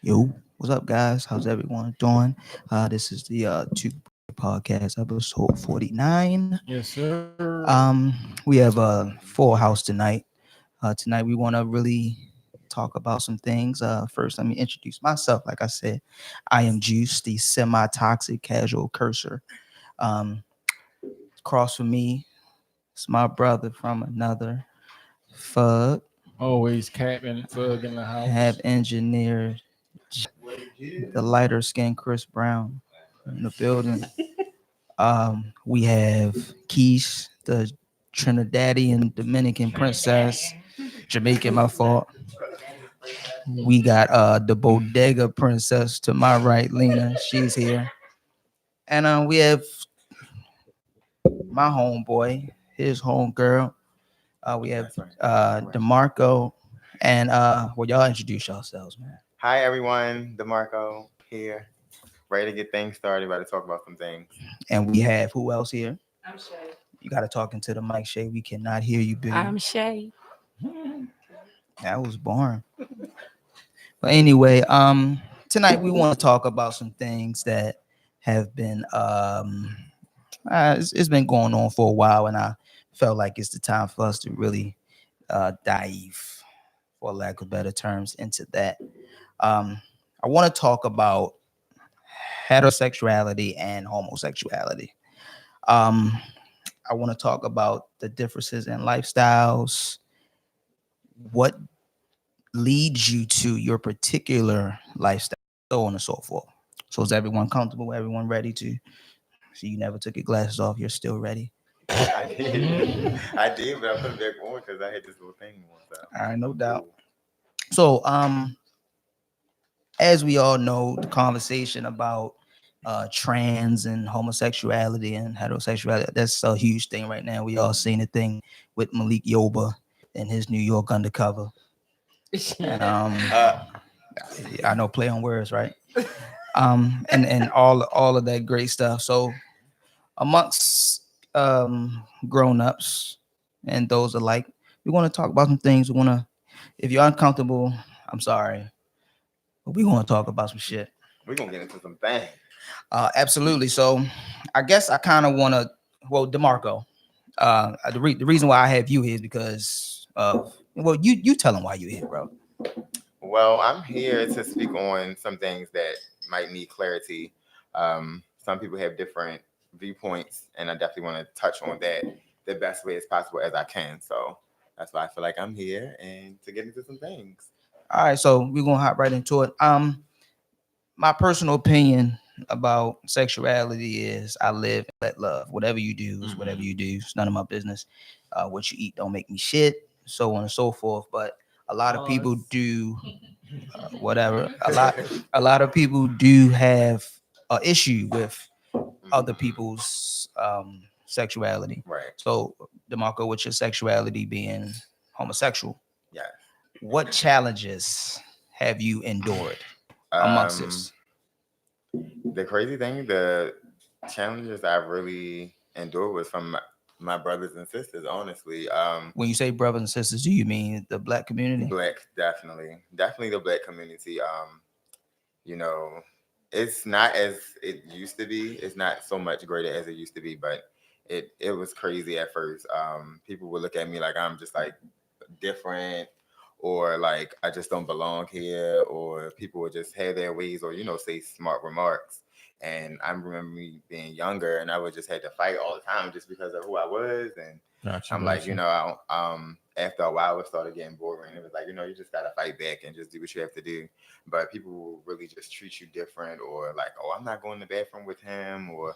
Yo, what's up, guys? How's everyone doing? This is the 2BrokeDudesPodcast episode 49. Yes, sir. We have a full house tonight. Tonight we want to really talk about some things. First, let me introduce myself. Like I said, I am Joose, the semi-toxic casual cursor. Um, Across from me, it's my brother from another. Fug Always capping Fug in the have house. engineered the lighter skinned Chris Brown in the building. We have Keish, the Trinidadian Dominican princess, Jamaican, my fault. We got the Bodega princess to my right, Lena. She's here. And we have my homeboy, his homegirl. We have DeMarco. And well, y'all introduce yourselves, man. Hi everyone, DeMarco here, ready to get things started, ready to talk about some things. And we have who else here? I'm Shay. You got to talk into the mic, Shay. We cannot hear you, baby. I'm Shay. That was boring. But anyway, tonight we want to talk about some things that have been it's been going on for a while, and I felt like it's the time for us to really dive, for lack of better terms, into that. I want to talk about heterosexuality and homosexuality. I want to talk about the differences in lifestyles, what leads you to your particular lifestyle, so on and so forth. So is everyone comfortable? Everyone ready to? So you never took your glasses off. You're still ready. I did, but I put it back on because I had this little thing on. So. All right, no doubt. So as we all know, the conversation about trans and homosexuality and heterosexuality, that's a huge thing right now. We all seen the thing with Malik Yoba and his New York undercover. And I know, play on words, right? And all of that great stuff. So amongst grown-ups and those alike, we want to talk about some things. We want to, if you're uncomfortable, I'm sorry, but we want to talk about some shit. We're gonna get into some things. Absolutely. So I guess I kind of want to, well, DeMarco, the reason why I have you here is because of, well, you tell them why you're here, bro. Well, I'm here to speak on some things that might need clarity. Some people have different viewpoints, and I definitely want to touch on that the best way as possible as I can. So that's why I feel like I'm here and to get into some things. All right, so we're gonna hop right into it. My personal opinion about sexuality is I live and let love. Whatever you do is whatever you do. It's none of my business. What you eat don't make me shit, so on and so forth. But a lot of people do whatever. A lot of people do have an issue with other people's sexuality. Right. So, DeMarco, with your sexuality being homosexual, Yeah. what challenges have you endured amongst this? The crazy thing, the challenges I really endured was from my brothers and sisters, honestly. When you say brothers and sisters, do you mean the black community? Black, definitely the black community. You know, it's not as it used to be. It's not so much greater as it used to be, but it was crazy at first. People would look at me like I'm just like different, or like I just don't belong here, or people would just have their ways, or say smart remarks. And I remember me being younger, and I would just had to fight all the time just because of who I was. And I'm like, after a while, it started getting boring. It was like, you just gotta fight back and just do what you have to do. But people will really just treat you different, or like, oh, I'm not going to the bathroom with him, or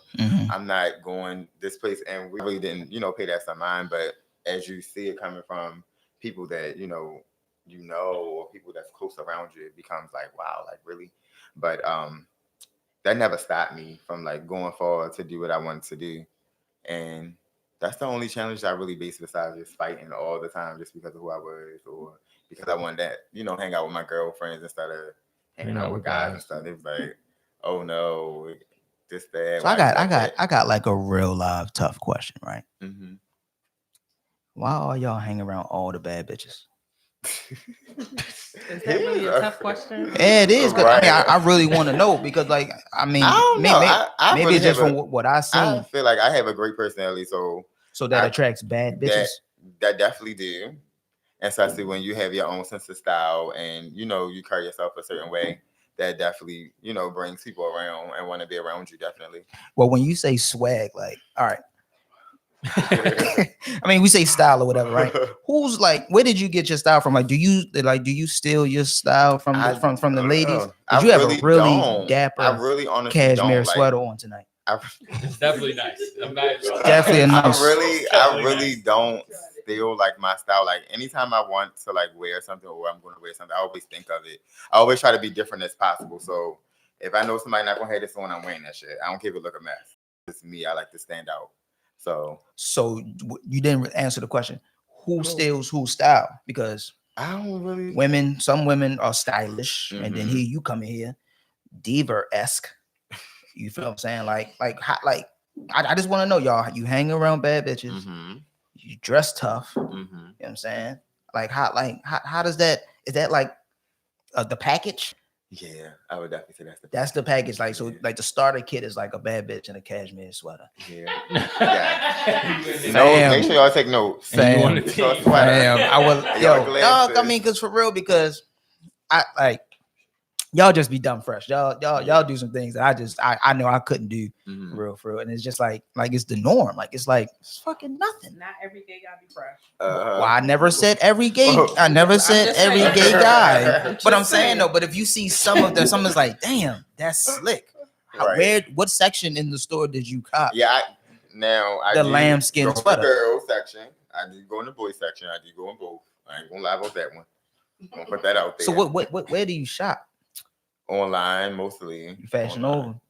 I'm not going this place. And we really didn't, pay that some mind. But as you see it coming from people that or people that's close around you, it becomes like, wow, like really. But that never stopped me from like going forward to do what I wanted to do. And that's the only challenge I really faced, besides just fighting all the time just because of who I was, or because I wanted that, hang out with my girlfriends instead of hanging out with guys and stuff. It's like, oh no, this, that. So I got like a real live tough question, right? Why are y'all hanging around all the bad bitches? Is that really a tough question? Yeah, it is. 'Cause, Right. I really want to know because, like, I mean, I don't know. I maybe really it's just have from what I I seen, feel like I have a great personality, so that I- attracts bad bitches. that definitely do. Especially when you have your own sense of style and you carry yourself a certain way, that definitely brings people around and want to be around you. Definitely. Well, when you say swag, like, all right, I mean, we say style or whatever, right? Who's like, where did you get your style from? Like, do you steal your style from the ladies? Did you have a really don't. dapper I really honestly cashmere don't. sweater on tonight? It's definitely nice. I'm not Definitely a nice. I really don't steal like my style. Like anytime I want to like wear something or I'm going to wear something, I always think of it. I always try to be different as possible. So if I know somebody not gonna have this on, I'm wearing that shit. I don't care if it look a mess. It's me. I like to stand out. So you didn't answer the question. Who steals whose style? Because I don't really. some women are stylish, and then Mhm. here you come in here, diva-esque. You feel what I'm saying? I just want to know, y'all. You hang around bad bitches. Mhm. You dress tough. Mhm. You know what I'm saying? How does that? Is that like the package? Yeah, I would definitely say That's the package. Like, so like the starter kit is like a bad bitch in a cashmere sweater. Yeah. Yeah. Fam. Make sure y'all take notes. Fam. Get your sweater. I will. Y'all Yo, glasses. dog. I mean, because for real, because I like y'all just be dumb fresh. Y'all do some things that I know I couldn't do. Mhm. For real, and it's just like it's the norm. Like it's fucking nothing. Not every gay gotta be fresh. Well, I never said every gay. I never said just every saying. gay guy. I'm But I'm just saying saying. though. But if you see some of them, someone's like, "Damn, that's slick." Right. What section in the store did you cop? Yeah, I The do lambskin go in the sweater. girl section. I do go in the boy section. I do go in both. I ain't gonna lie about that one. I'm gonna put that out there. So what? Where do you shop? Online mostly. Fashion Online. Nova.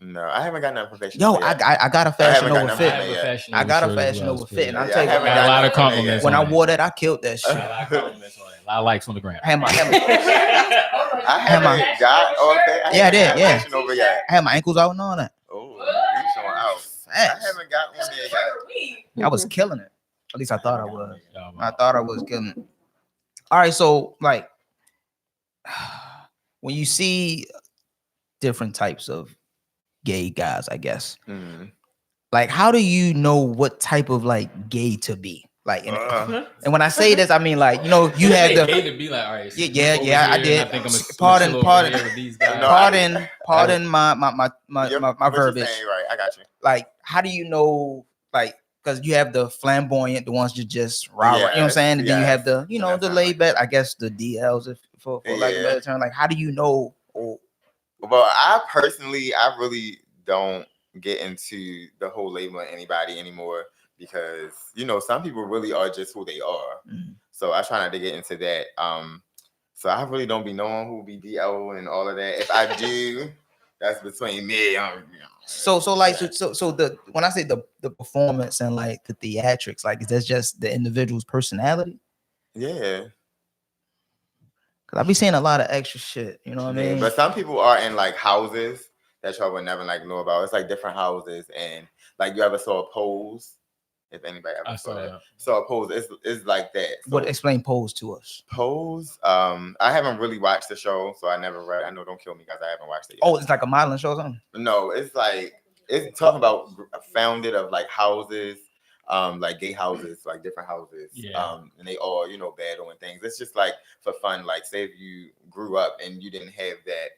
No, I haven't gotten that profession. Yo, I got a Fashion haven't Nova gotten fit. that Fashion I got a Nova shirt as Fashion well. Nova It's fit, and good. I'll tell you I haven't what, got a lot gotten of that from compliments there when I on it. wore that, I killed that shit. A lot of compliments on it. A lot of likes on the gram. I had my I haven't got okay. Yeah, I did, got yeah. Fashion Nova yet. I had my ankles out and all that. Oh, you showing out. I Facts. haven't got one there yet. I was killing it. At least I thought I was. Yeah, I thought I was killing it. All right, so like when you see different types of gay guys, I guess, Mhm. like how do you know what type of like gay to be? Like, and when I say this, I mean like you had gay the to be like, all right. So Yeah, over yeah, I here, did. and I think I'm gonna Pardon- chill over pardon- here with these guys. No, pardon my What you're verbiage. saying, right? I got you. Like, how do you know, like, because you have the flamboyant, the ones that just rah, you know what I'm saying? And then you have the, And the that's laid back, I guess the DLs, if for lack of a Yeah. better term. Like, how do you know? Well, I really don't get into the whole labeling anybody anymore because some people really are just who they are. Mhm. So I try not to get into that. So I really don't be knowing who be DL and all of that. If I do, that's between me. So the when I say the performance and like the theatrics, like is that just the individual's personality? Yeah. Cause I be seeing a lot of extra shit, you know what I Yeah, mean? but some people are in like houses that y'all would never like know about. It's like different houses, and like you ever saw a Pose? If anybody ever I saw saw that, that. so a Pose it's like that. So What explain Pose to us? Pose? I haven't really watched the show, so I never read. I know, don't kill me, guys. I haven't watched it yet. Oh, it's like a modeling show or something? No, it's talking about founded of like houses, like gay houses, like different houses, Yeah. and they all battle and things. It's just like for fun. Like say if you grew up and you didn't have that,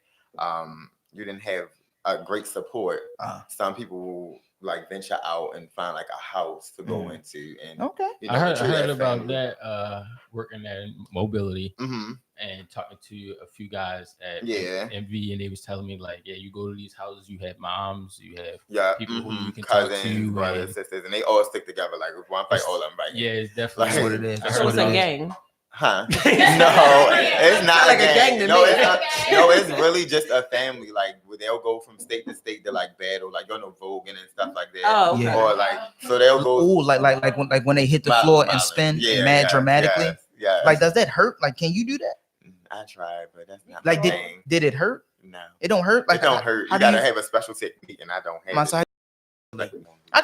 you didn't have a great support. Some people will like venture out and find like a house to go into, and Okay. I heard treat about family. that working at Mobility Mm-hmm. and talking to a few guys at Yeah. MV, and they was telling me like, yeah, you go to these houses, you have moms, you have Yeah, people who you can cousins, talk to, brothers, and sisters, and they all stick together. Like if one fight, all of them fight. yeah, it's definitely That's what it is. I That's So heard it's what a it is. gang. Huh? No, it's not like a a gang. gang to No, me. it's not. No, it's really just a family. Like where they'll go from state to state to like battle, like Vogue and stuff like that. Oh, okay. Yeah. Or like so they'll go. Ooh, like when they hit the floor and spin mad dramatically. Yeah. Like, does that hurt? Like, can you do that? I tried, but that's not Like, my thing. did it hurt? No, It don't hurt. Like, it don't hurt. how You do gotta have a special technique, and I don't have My it. side. Like, I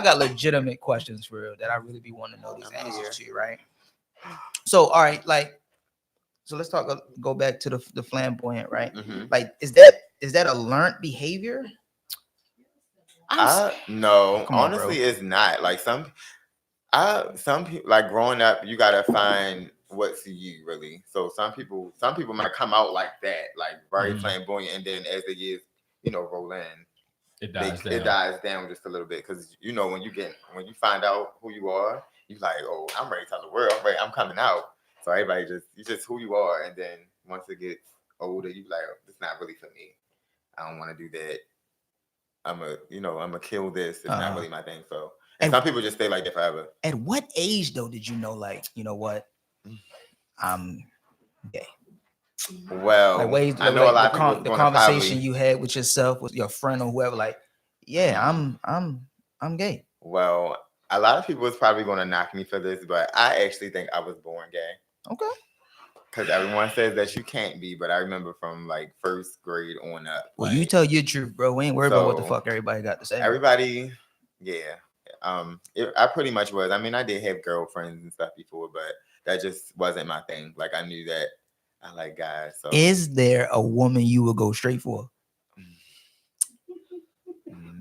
got legitimate questions for real that I really be wanting to know these I'm answers here. to, right? So, all right, like So let's go back to the flamboyant, right? Mhm. Like, is that a learned behavior? No, Come on, honestly, bro. it's not. Like some people, like growing up, you gotta find what's you really. So some people might come out like that, like very Mhm. flamboyant, and then as the years, roll in, It dies down. it dies down just a little bit, because when you find out who you are, you like, oh, I'm ready to tell the world, I'm coming out. So everybody you just who you are, and then once it gets older, you like, oh, it's not really for me. I don't want to do that. I'm a kill this. It's not really my thing. So, and some people just stay like that forever. At what age though did you know, like, you know what, I'm gay? Well, Like, I know a lot of people. The conversation you had with yourself, with your friend or whoever, like, yeah, I'm gay. Well, a lot of people is probably going to knock me for this, but I actually think I was born gay. Okay. Because everyone says that you can't be, but I remember from like first grade on up. Well, like, you tell your truth, bro. We ain't worried about what the fuck everybody got to say. Everybody, yeah. I pretty much was. I mean, I did have girlfriends and stuff before, but that just wasn't my thing. Like, I knew that I like guys. So, is there a woman you would go straight for?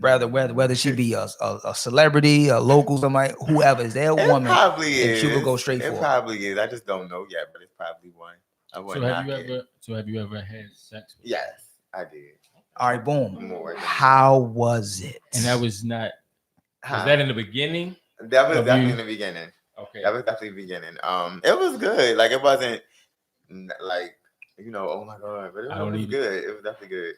Whether she be a celebrity, a local, somebody, whoever, is there a woman that you would go straight for? It probably is. I just don't know yet, but it's probably one. Have you ever had sex? Yes, I did. All right, boom. More. How was it? And that was not. Was that in the beginning? That was definitely in the beginning. Okay. That was definitely the beginning. It was good. Like, it wasn't like, oh my god, but it was good. It was definitely good.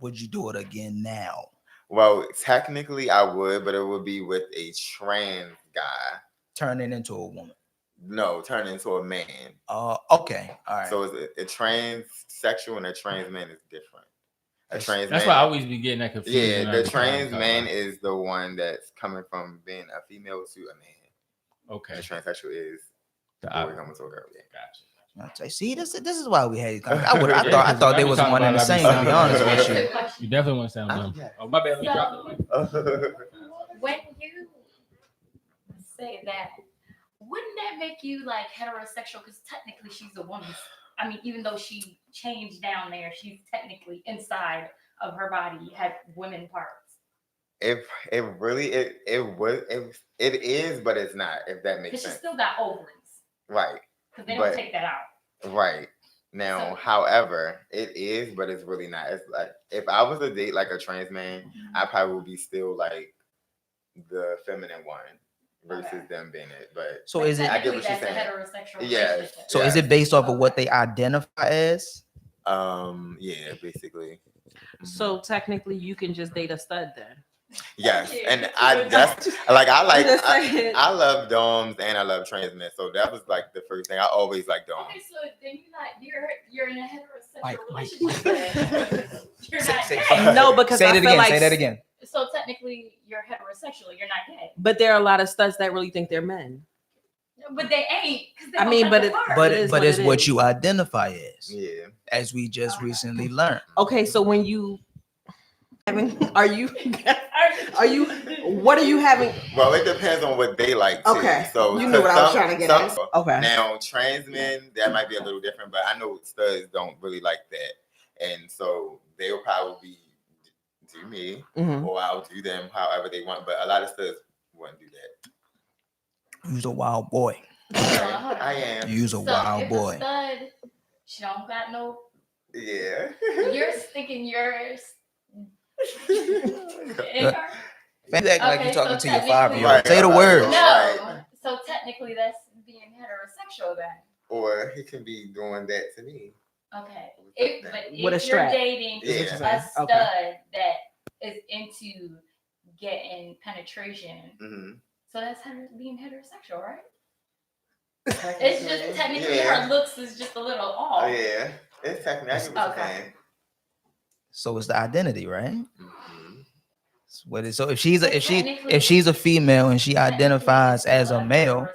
Would you do it again now? Well, technically I would, but it would be with a trans guy. Turning into a woman. No, turn into a man. Okay. All right. So it's a transsexual and a trans man is different. That's why I always be getting that confused. Yeah, the trans man is the one that's coming from being a female to a man. Okay. And the transsexual is the boy coming to a girl. Yeah. Gotcha. See, this is why we had. I thought they was one and the same. To be honest with you, you definitely want to sound dumb. Oh, my bad. When you say that, wouldn't that make you like heterosexual? Because technically, she's a woman. I mean, even though she changed down there, she's technically inside of her body had women parts. It is, but it's not. If that makes sense. She still got ovaries. Right. Because they don't take that out. Right. Now, however, it is, but it's really not. It's like, if I was to date like a trans man, I probably would be still like the feminine one versus them being it. But so is it? I get what you're saying. Heterosexual Yeah. So is it based off of what they identify as? Yeah, basically. So technically, you can just date a stud then. Yes, and I love doms and I love trans men, so that was like the first thing. I always like doms. Okay, so then you're in a heterosexual relationship. You're not gay. No, because say that again. So technically, you're heterosexual. You're not gay. But there are a lot of studs that really think they're men. But they ain't. I mean, but it's what you identify as. Yeah. As we just recently learned. Okay, so when you are you what are you having? Well, it depends on what they like too. Okay. So you knew what I was trying to get at. Okay. Now trans men, that might be a little different, but I know studs don't really like that. And so they'll probably do me or I'll do them however they want. But a lot of studs wouldn't do that. You's a wild boy. I am. You's a wild boy. Stud, she don't got no. Yeah. You're sticking yours. Like you're talking to your 5-year-old. Say the word. No. So technically, that's being heterosexual then. Or he can be doing that to me. Okay. But if you're dating a stud that is into getting penetration, so that's being heterosexual, right? It's just technically her looks is just a little off. Oh, yeah. It's technically. I get what you're saying. So it's the identity, right? So if she's a female and she identifies as a male,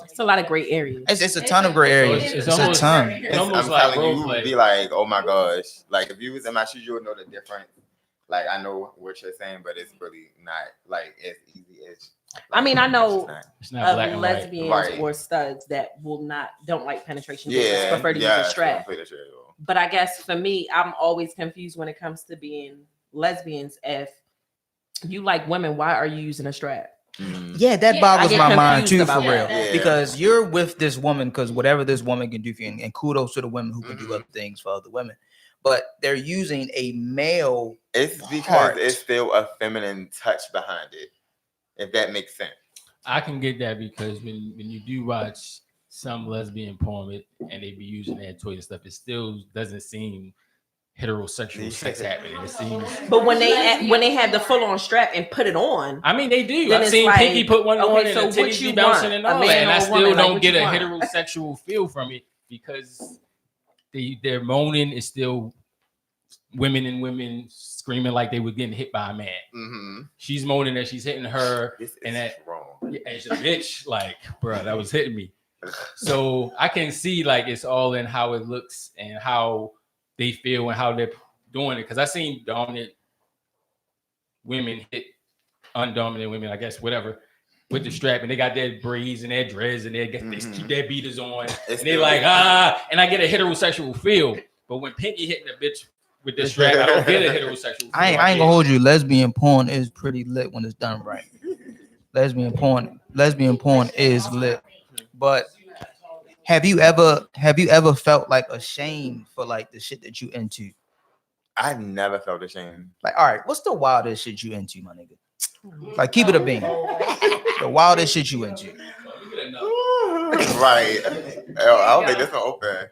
it's a lot of gray areas. It's a ton of gray areas. It's a ton. I'm telling you, would be like, oh my gosh. Like if you was in my shoes, you would know the difference. Like I know what you're saying, but it's really not like as easy as. Like, I mean, I know it's not black of and lesbians white. or studs that don't like penetration. Yeah, They just prefer to use a strap. Play the strap. But I guess for me, I'm always confused when it comes to being lesbians. If you like women, why are you using a strap? Yeah, that boggles my mind too, for real. Yeah. Because you're with this woman because whatever this woman can do for you, and kudos to the women who can do other things for other women, but they're using a male. It's because heart. it's still a feminine touch behind it, if that makes sense. I can get that because when you do watch some lesbian porn and they be using that toy and stuff, it still doesn't seem heterosexual sex happening. It seems. But when they have the full on strap and put it on, I mean, they do. Then I've it's seen like, Pinky put one on and so the what titties you be bouncing want? and A all that, man and or I a still woman? Like, don't what get you a want? heterosexual feel from it because their moaning is still women and women screaming like they were getting hit by a man. Mm-hmm. She's moaning that she's hitting her, This is and that wrong. and she's a bitch, like, bro, that was hitting me. So I can see like it's all in how it looks and how they feel and how they're doing it. Because I seen dominant women hit undominant women, I guess, whatever, with the strap, and they got their braids and their dreads and they keep their beaters on, and they like and I get a heterosexual feel. But when Pinky hitting a bitch with the strap, I don't get a heterosexual feel. I ain't gonna hold you. Lesbian porn is pretty lit when it's done right. Lesbian porn is lit. But have you ever felt like ashamed for like the shit that you into? I never felt ashamed. Like, all right, what's the wildest shit you into, my nigga? Like, keep it a bean. The wildest shit you into. Right. I don't think this one open.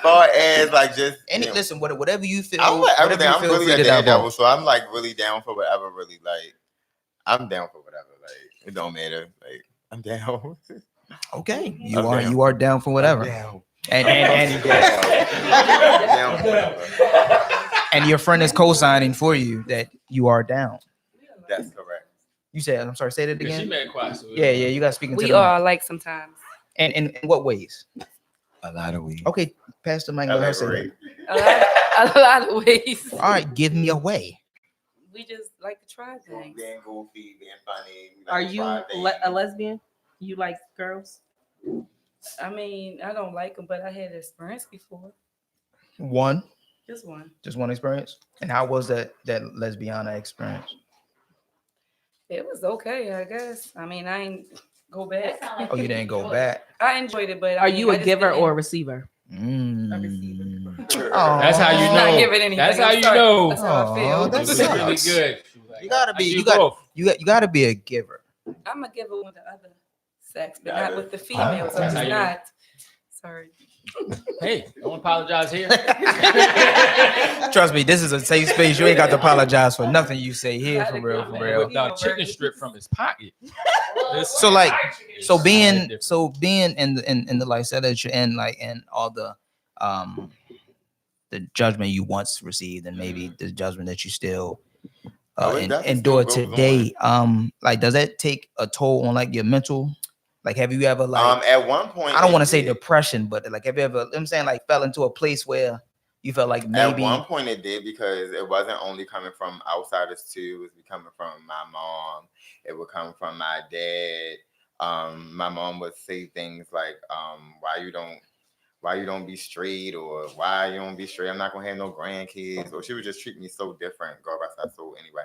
Far as like just Listen, whatever you feel. I'm with everything. I'm really a daredevil, devil. so I'm like really down for whatever. Really, like I'm down for whatever. Like it don't matter. Like I'm down. Okay, you are down for whatever. And down for whatever. And your friend is co-signing for you that you are down. That's correct. You said, I'm sorry, say that again. She mad quiet, so yeah, you got to speak into we the are mic. like sometimes. And in what ways? A lot of ways. Okay, Pastor Mike, let her say A lot of ways. all right, give me a way. We just like to try things. Being goofy, being funny. Are you a lesbian? You like girls? I mean, I don't like them, but I had experience before. One. Just one experience. And how was that lesbiana experience? It was okay, I guess. I mean, I ain't go back. Oh, you didn't go back. I enjoyed it, but Are you a giver or a receiver? A receiver. Oh, that's how you know. Not giving anything. That's how you Sorry. know. That's how I feel. That It's really sucks. good. You gotta be. You gotta be a giver. I'm a giver with the other sex, but not with the females. I'm That's just how you- not. Sorry. Hey, don't apologize here. Trust me, this is a safe space. You ain't got to apologize for nothing you say here, for real, for real. With the chicken strip from his pocket. So like, so being different. in the lifestyle that you're in, like, and all the judgment you once received, and maybe the judgment that you still endure today. Like, does that take a toll on like your mental? Like, have you ever like at one point, I don't want to say depression, but like, have you ever, I'm saying, like, fell into a place where you felt like maybe at one point it did, because it wasn't only coming from outsiders too. It was coming from my mom. It would come from my dad. My mom would say things like, why you don't be straight, or why you don't be straight. I'm not gonna have no grandkids. Or she would just treat me so different. Go by that so anyway.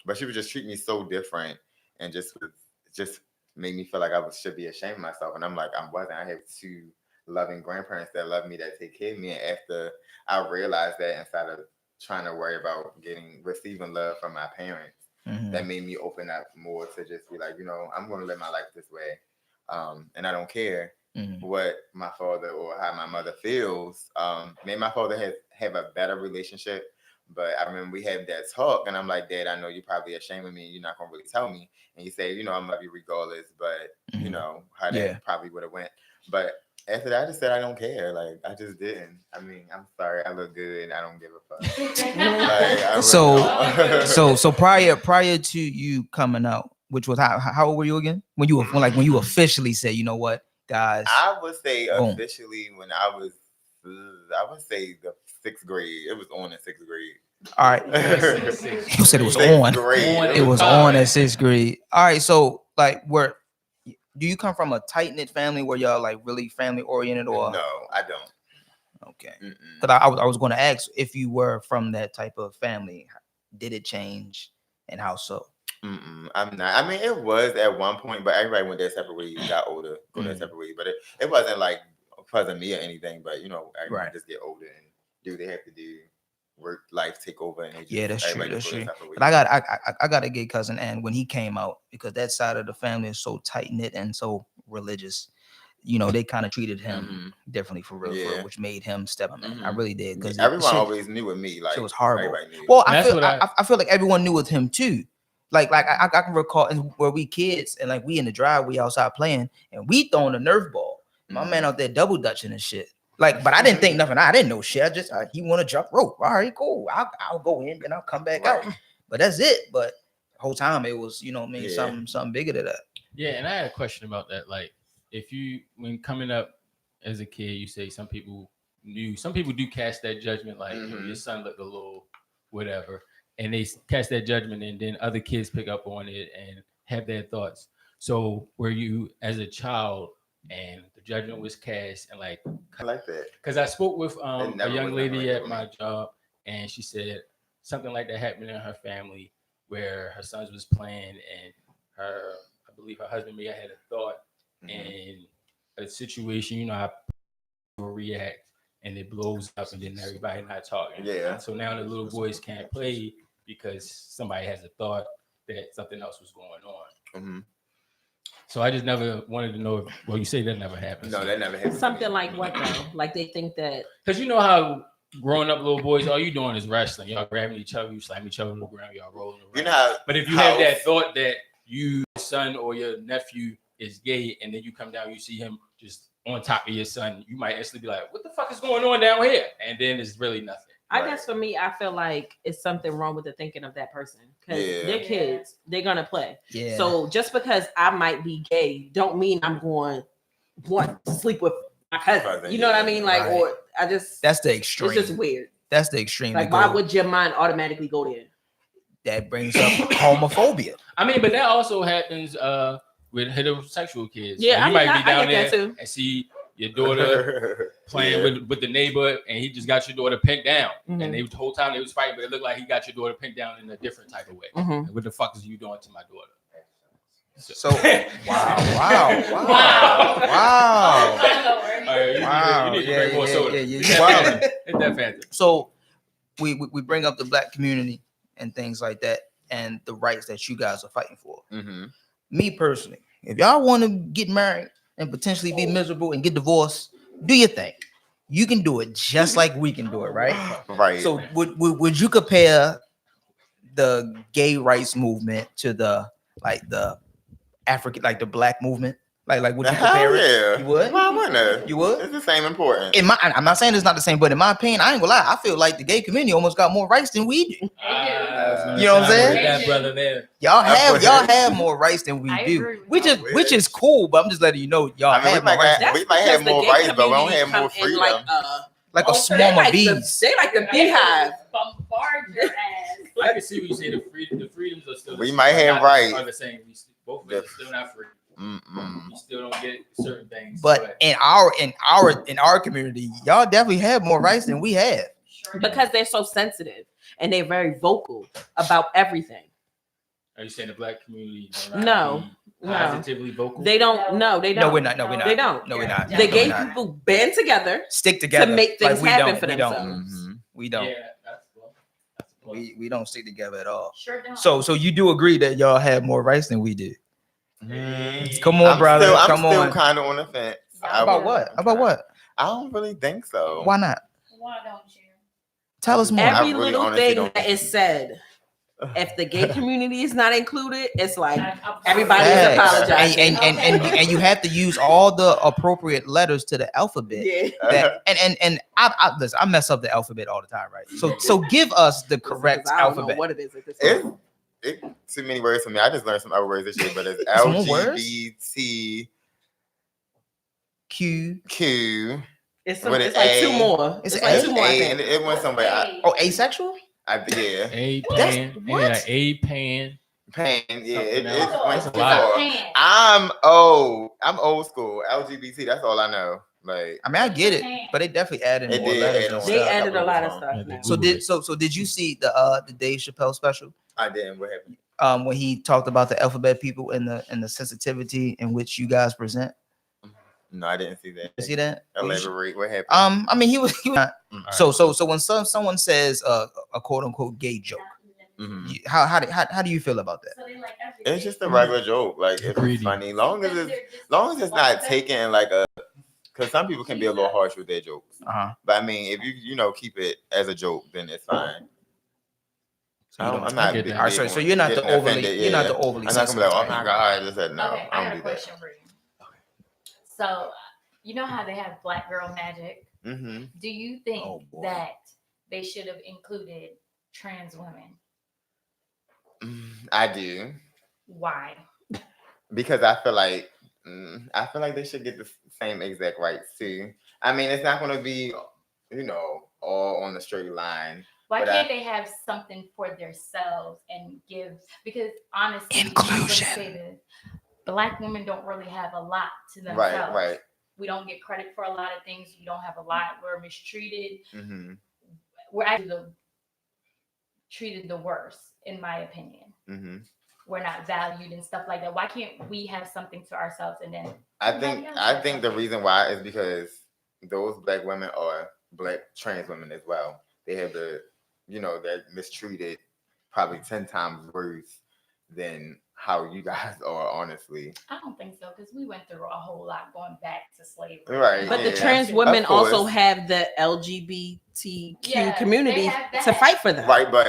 But she would just treat me so different, and just made me feel like I should be ashamed of myself. And I'm like, I wasn't. I have two loving grandparents that love me, that take care of me. And after I realized that, instead of trying to worry about receiving love from my parents, that made me open up more to just be like, I'm going to live my life this way. And I don't care what my father or how my mother feels. Maybe my father have a better relationship. But I remember we had that talk, and I'm like, Dad, I know you're probably ashamed of me. You're not going to really tell me. And you say, I love you regardless, but how that probably would have went. But after that, I just said, I don't care. Like, I just didn't. I mean, I'm sorry. I look good. I don't give a fuck. So prior to you coming out, which was how old were you again? When you officially said, you know what, guys? I would say officially when I would say the 6th grade. It was on in 6th grade. All right. You said it was on. It was on at 6th grade. All right. So like, do you come from a tight knit family where y'all like really family oriented or? No, I don't. Okay. Because I was going to ask if you were from that type of family, did it change and how so? I'm not. I mean, it was at one point, but everybody went their separate ways, got older, go their separate ways. But it wasn't like because of me or anything. But you know, everyone just get older and do what they have to do. Work life take over, and that's true. That's true. But I got a gay cousin, and when he came out, because that side of the family is so tight knit and so religious, you know, they kind of treated him differently for real, which made him step up. I really did, because everyone always knew with me. Like it was horrible. Well, I feel like everyone knew with him too. Like I can recall where we kids and like we in the driveway outside playing and we throwing a Nerf ball. My man out there double dutching and shit. Like, but I didn't think nothing. I didn't know shit. I just he want to jump rope. All right, cool. I'll go in and I'll come back out. But that's it. But the whole time it was, you know, something bigger than that. Yeah, and I had a question about that. Like, if you when coming up as a kid, you say some people do cast that judgment, like your son looked a little whatever, and they cast that judgment, and then other kids pick up on it and have their thoughts. So were you as a child and the judgment was cast and like I like that, because I spoke with a young lady at my job and she said something like that happened in her family where her sons was playing and I believe her husband may have had a thought in a situation, you know how people react and it blows up and then everybody not talking. Yeah. So now the little boys can't play because somebody has a thought that something else was going on. So I just never wanted to know if, well, you say that never happened. No, that never happened. Something like what though? Like they think that because you know how growing up little boys, all you doing is wrestling. Y'all grabbing each other, you slam each other on the ground, y'all rolling around. You know how, but if you have that thought that your son or your nephew is gay and then you come down, you see him just on top of your son, you might instantly be like, what the fuck is going on down here? And then it's really nothing. I guess for me, I feel like it's something wrong with the thinking of that person because they're kids. They're going to play. Yeah. So just because I might be gay don't mean I'm going to want to sleep with my cousin. You know what I mean? Like, or I just... That's the extreme. It's just weird. That's the extreme. Like, why would your mind automatically go there? That brings up homophobia. I mean, but that also happens with heterosexual kids. Yeah, like, you might be down there and see your daughter playing with the neighbor, and he just got your daughter pinned down. And the whole time they was fighting, but it looked like he got your daughter pinned down in a different type of way. Like, what the fuck is you doing to my daughter? So wow. You need to drink more soda. Yeah. It's that fancy. So we bring up the black community and things like that, and the rights that you guys are fighting for. Me personally, if y'all want to get married and potentially be miserable and get divorced, do your thing. You can do it just like we can do it, right? Right. So would you compare the gay rights movement to the African, like the black movement? Like would you compare it? Yeah. You would? Why wouldn't You would? It's the same importance. I'm not saying it's not the same, but in my opinion, I ain't gonna lie. I feel like the gay community almost got more rights than we do. You know what I'm saying? That brother there. Y'all have more rights than we do, which is cool. But I'm just letting you know, y'all have more rights. We might have more rights, but we don't have more freedom. Like a swarm of bees. They like the beehive. Bombard your ass. I can see what you say. The freedoms are still. We might have rights. Are the same. Both of them are still not free. You still don't get certain things. But in our community, y'all definitely have more rights than we have. Because they're so sensitive and they're very vocal about everything. Are you saying the black community? No. Positively vocal? They don't. No, they don't. No, we're not. They don't. No, we're not. The gay people band together, stick together to make things happen for we themselves. We don't. Yeah, that's we don't stick together at all. Sure don't. So you do agree that y'all have more rights than we do? Come on, brother. I'm still kind of on the fence. About what? I don't really think so. Why not? Why don't you? Tell us more. Every little thing that is said, if the gay community is not included, it's like everybody is apologizing. And you have to use all the appropriate letters to the alphabet. Yeah. I mess up the alphabet all the time, right? So give us the correct alphabet. I don't know what it is at this point. It's too many words for me. I just learned some other words this year, but it's LGBTQ. It's like two more. It's like two more. And it went somewhere. Asexual? Yeah. A pan. Yeah, A pan. Pan. Yeah. It That's went a lot. before. I'm old school. LGBT. That's all I know. Like, I mean, I get it, but they definitely added It more did letters add and on. stuff. They added a couple lot of of them. stuff now. So did you see the Dave Chappelle special? I didn't. What happened? When he talked about the alphabet people and the sensitivity in which you guys present. No, I didn't see that. You see that? Elaborate. What happened? I mean, he was not. All So right. so when someone says a quote unquote gay joke, Mhm. how do you feel about that? It's just a regular joke. Like, if it's funny, long as it's not taken like a. Because some people can be a little harsh with their jokes. But I mean, if you keep it as a joke, then it's fine. So you don't, I'm not. get that. All right, so you're not the getting overly offended, you're not yeah. the overly I'm not gonna be sensitive like, oh type. my god, just said no. Okay, I I don't got do a that. question for you. So, you know how they have Black Girl Magic? Mm-hmm. Do you think Oh, boy. that they should have included trans women? I do, Why? because I feel like they should get the same exact rights too. I mean, it's not gonna be all on the straight line. Why But can't they have something for themselves and give? Because honestly, Inclusion. I'm gonna say this, Black women don't really have a lot to themselves. Right. We don't get credit for a lot of things. We don't have a lot. We're mistreated. Mm-hmm. We're actually treated the worst, in my opinion. Mm-hmm. We're not valued and stuff like that. Why can't we have something to ourselves and then? I think the reason why is because those Black women are Black trans women as well. They have they're mistreated probably 10 times worse than how you guys are, honestly. I don't think so, because we went through a whole lot going back to slavery. Right. But yeah. the trans women Of course. also have the LGBTQ Yeah, community they have that. to fight for them. Right, but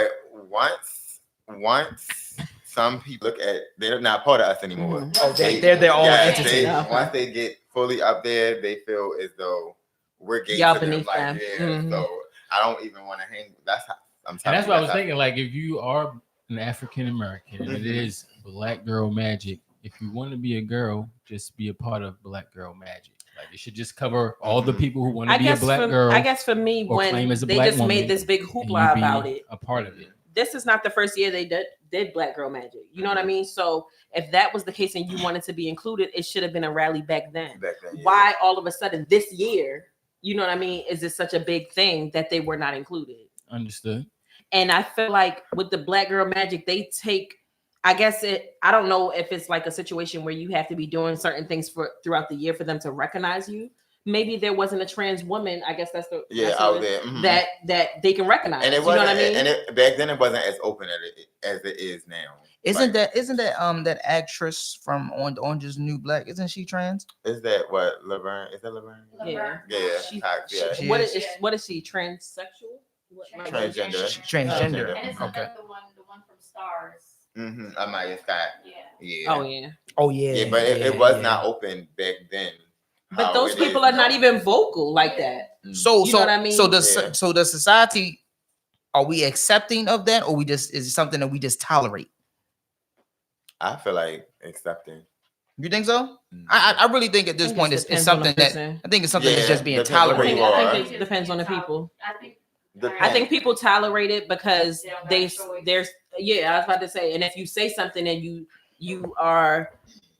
once some people look at, they're not part of us anymore. Mhm. Oh, they're their own entity. They, Okay. once they get fully up there, they feel as though we're gay Y'all to them. beneath Like, them. yeah, Mhm. so I don't even want to hang. That's how I'm And telling that's you, what I was how- thinking. Like, if you are an African American and it Mhm. is Black Girl Magic, if you want to be a girl, just be a part of Black Girl Magic. Like, it should just cover all the people who want to be a Black girl. I guess for me, or when claim as a they Black just woman, made this big and hoopla you be about it, a part of it. this is not the first year they did Black Girl Magic. You know what I mean? So if that was the case and you wanted to be included, it should have been a rally back then. back then, yeah. Why all of a sudden this year, you know what I mean, is it such a big thing that they were not included? Understood. And I feel like with the Black Girl Magic, they take, I don't know if it's like a situation where you have to be doing certain things throughout the year for them to recognize you. Maybe there wasn't a trans woman. I guess that's out there that they can recognize. And it you know wasn't, what I mean? and back then it wasn't as open as it is now. Isn't that actress from Orange is the New Black? Isn't she trans? Is that what Laverne? Is that Laverne? Yeah. Yeah. She- yeah. she- What is. is she? Transsexual? Transgender. Transgender. And it's Okay. the one from Stars. Mm-hmm. Amaya Scott. Yeah. Yeah. Oh yeah. Oh yeah. Yeah, but it was not open back then. But how those it people is are not now. even vocal like that. So You know what I mean? So does Yeah. so does society, are we accepting of that, or we just, is it something that we just tolerate? I feel like accepting. You think so? Mm. I really think at this point it it's depends on the something that person. I think it's something that's Yeah, just being depends on where tolerated. you I are. think it depends on the people. Depends. I think people tolerate it because They don't got they a choice. there's I was about to say, and if you say something and you are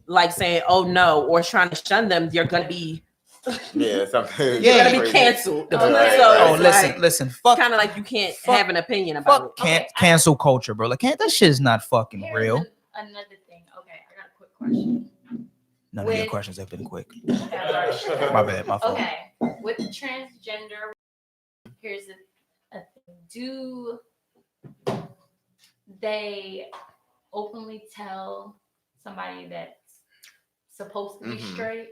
like saying oh no or trying to shun them, you're gonna be Yeah, something. Yeah, you're gonna be crazy. canceled. The- Oh, right, So right. Oh, it's listen, fuck, kind of like you can't fuck- have an opinion about fuck it. cancel culture, bro. Like, that shit's not fucking Here's real. Another thing. Okay, I got a quick question. None of your With- questions have been quick. Okay. My bad, my fault. Okay, with transgender, here's a thing. Do they openly tell somebody that's supposed to be Mhm. straight?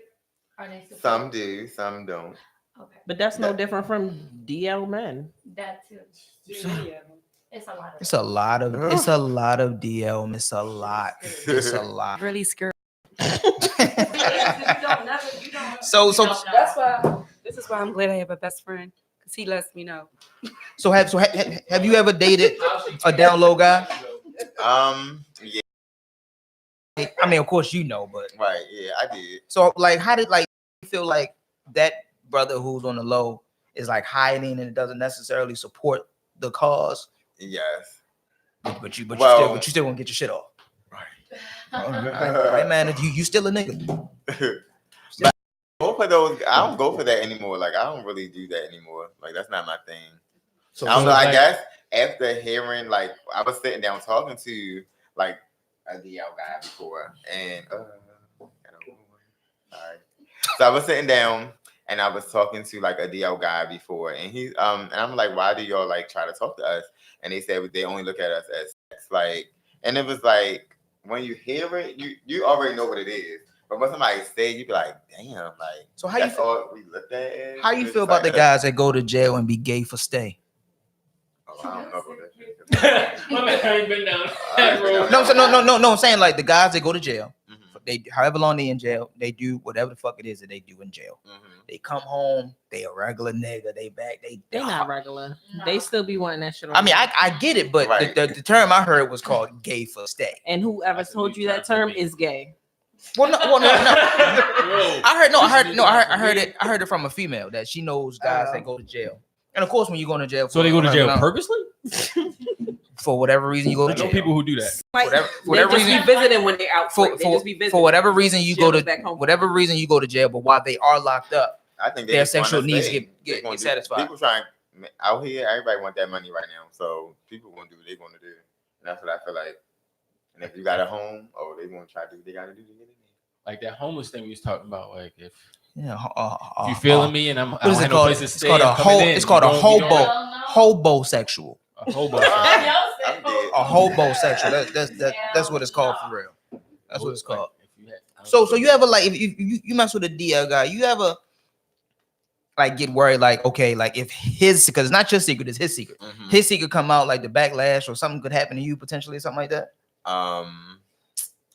Are they supposed Some do, some don't. Okay, But that's no different from DL men. that too. It's a lot of It's a lot of DL. It's a lot. It's a lot. Really scared. So That's why. This is why I'm glad I have a best friend because he lets me know. have you ever dated a down low guy? Yeah, I mean, of course you know, but right. Yeah, I did. so like, how did like you feel like that brother who's on the low is like hiding and it doesn't necessarily support the cause, Yes. But you still won't get your shit off. Right, man. If you still a nigga. Go for those. I don't go for that anymore. Like I don't really do that anymore. Like that's not my thing. So I don't know. I guess after hearing, like, I was sitting down talking to like a DL guy before, and sorry. So I was sitting down and I was talking to like a DL guy before, and he and I'm like, why do y'all like try to talk to us? And they said they only look at us as sex. Like, and it was like when you hear it, you already know what it is. But when somebody say, you be like, damn, like. So how you feel? All we looked at it. How you feel about the guys that go to jail and be gay for stay? Oh, I don't know about that. My man ain't been down. No. I'm saying like the guys that go to jail. They however long they in jail, they do whatever the fuck it is that they do in jail. They come home, they a regular nigga, they back, they're not regular. No. They still be wanting that shit. I mean, I get it, but right. the term I heard was called gay for stay. And whoever told you that term is gay. Well, no. I heard it from a female that she knows guys that go to jail. And of course, when you go to jail, so they go to jail purposely? For whatever reason, you go to jail. I know people who do that. Whatever reason, be visiting when they're out. For whatever reason, you go to whatever reason you go to jail. But while they are locked up, I think their sexual needs get satisfied. People trying out here. Everybody want that money right now, so people want to do what they want to do. And that's what I feel like. And if you got a home, they want to try to do what they got to do to get in there. Like that homeless thing we was talking about. Like if you feeling me and I don't have no place to stay. It's called a hobosexual. A hobo. A hobosexual. That's what it's called for real. That's what it's called. So you ever like if you mess with a DL guy, you ever like get worried like okay like if because it's not your secret, it's his secret. His secret come out like the backlash or something could happen to you potentially or something like that.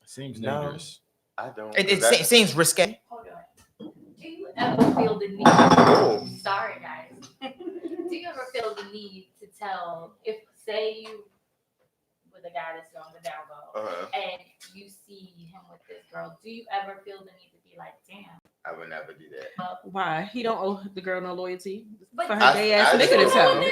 Seems dangerous. I don't. It seems risque. Hold on. Do you ever feel the need? Sorry, guys. Do you ever feel the need to tell if say you with a guy that's on the down low and you see him with this girl? Do you ever feel the need to be like, damn? I would never do that. Why? He don't owe the girl no loyalty but for her gay ass nigga to tell. I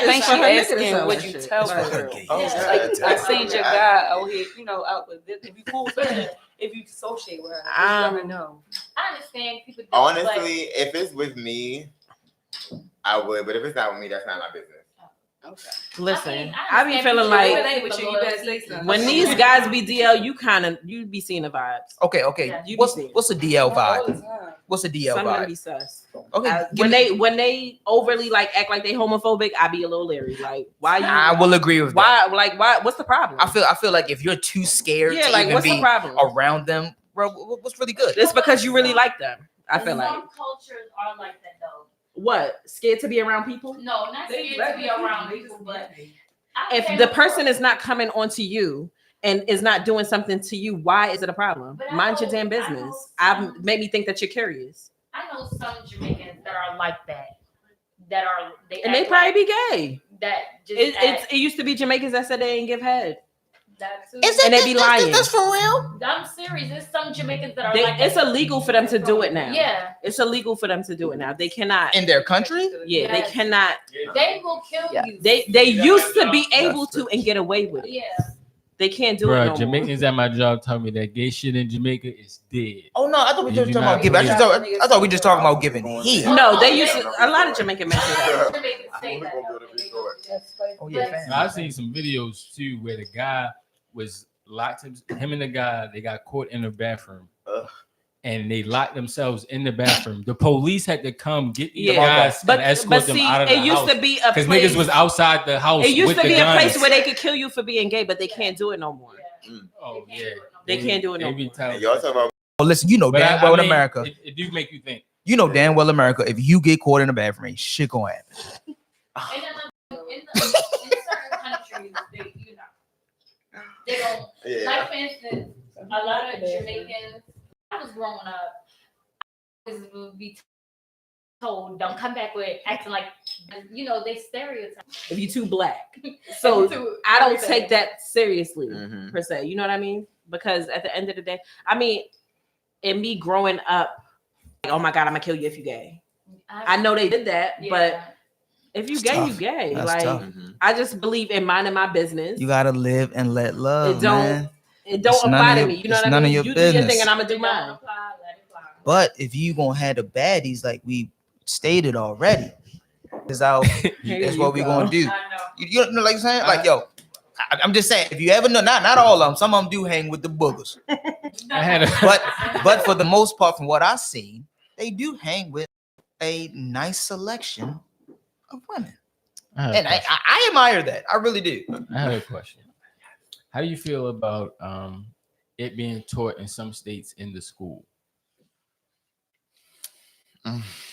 think she asking would you tell her? I seen your guy out here, out with this. If you cool with her, if you associate with her, I don't know. I understand people. Honestly, if it's with me, I would. But if it's not with me, that's not my business. Okay. Listen, I be feeling like when these guys be DL, you be seeing the vibes. Okay. Yeah. What's a DL vibe? What's a DL vibe? Be sus. Okay. When they overly like act like they homophobic, I be a little leery. Like why? I will agree with that. Why? What's the problem? I feel like if you're too scared to even what's be the problem? around them, bro, what's really good? It's because you really like them. I feel like some cultures are like that though. What? Scared to be around people? No, not scared to be around people, but if the person is not coming onto you and is not doing something to you, why is it a problem? Mind your damn business. I've made me think that you're curious. I know some Jamaicans that are like that. They probably be gay. That just it used to be Jamaicans that said they didn't give head. And they be lying. That's for real? I'm serious. There's some Jamaicans that are like it's illegal for them to do it now. Yeah. It's illegal for them to do it now. They cannot. In their country? Yeah, they cannot. They will kill you. They used to be able to and get away with it. Yeah. They can't do it no Jamaicans more. at my job tell me that gay shit in Jamaica is dead. Oh no, I thought we were just talking about giving. I thought we just talking about giving heat. No, they used to. A lot of Jamaican men say that. Oh yeah, I've seen some videos too where the guy was locked him and the guy, they got caught in the bathroom. And they locked themselves in the bathroom. The police had to come get these guys and escort them out of the house. It used to be a place. Because niggas was outside the house. It used to be a place where they could kill you for being gay, but they can't do it no more. Oh yeah, they can't do it no more. Y'all talking about? Well, listen, damn well in America. It do make you think. Damn well America. If you get caught in the bathroom, ain't shit gonna happen. In certain countries, they don't. Yeah. Like for instance, a lot of Jamaicans. I was growing up, I would be told, "Don't come back with acting like," they stereotype. If you too black, so I don't take that seriously per se. You know what I mean? Because at the end of the day, I mean, in me growing up, like, oh my God, I'm gonna kill you if you gay. I know they did that, but If you It's gay, tough. you gay. That's Like tough. I just believe in minding my business. You gotta live and let love, man. It don't It's none apply of to your- me. You know it's what I none of mean? your You do your business. thing and I'm gonna do mine. But if you gonna have the baddies like we stated already, is out. That's what we gonna do. You know, like I'm saying, like yo, I'm just saying. If you ever know, not all of them. Some of them do hang with the boogers. but for the most part, from what I've seen, they do hang with a nice selection of women, and I admire that. I really do. I have a question. How do you feel about it being taught in some states in the school?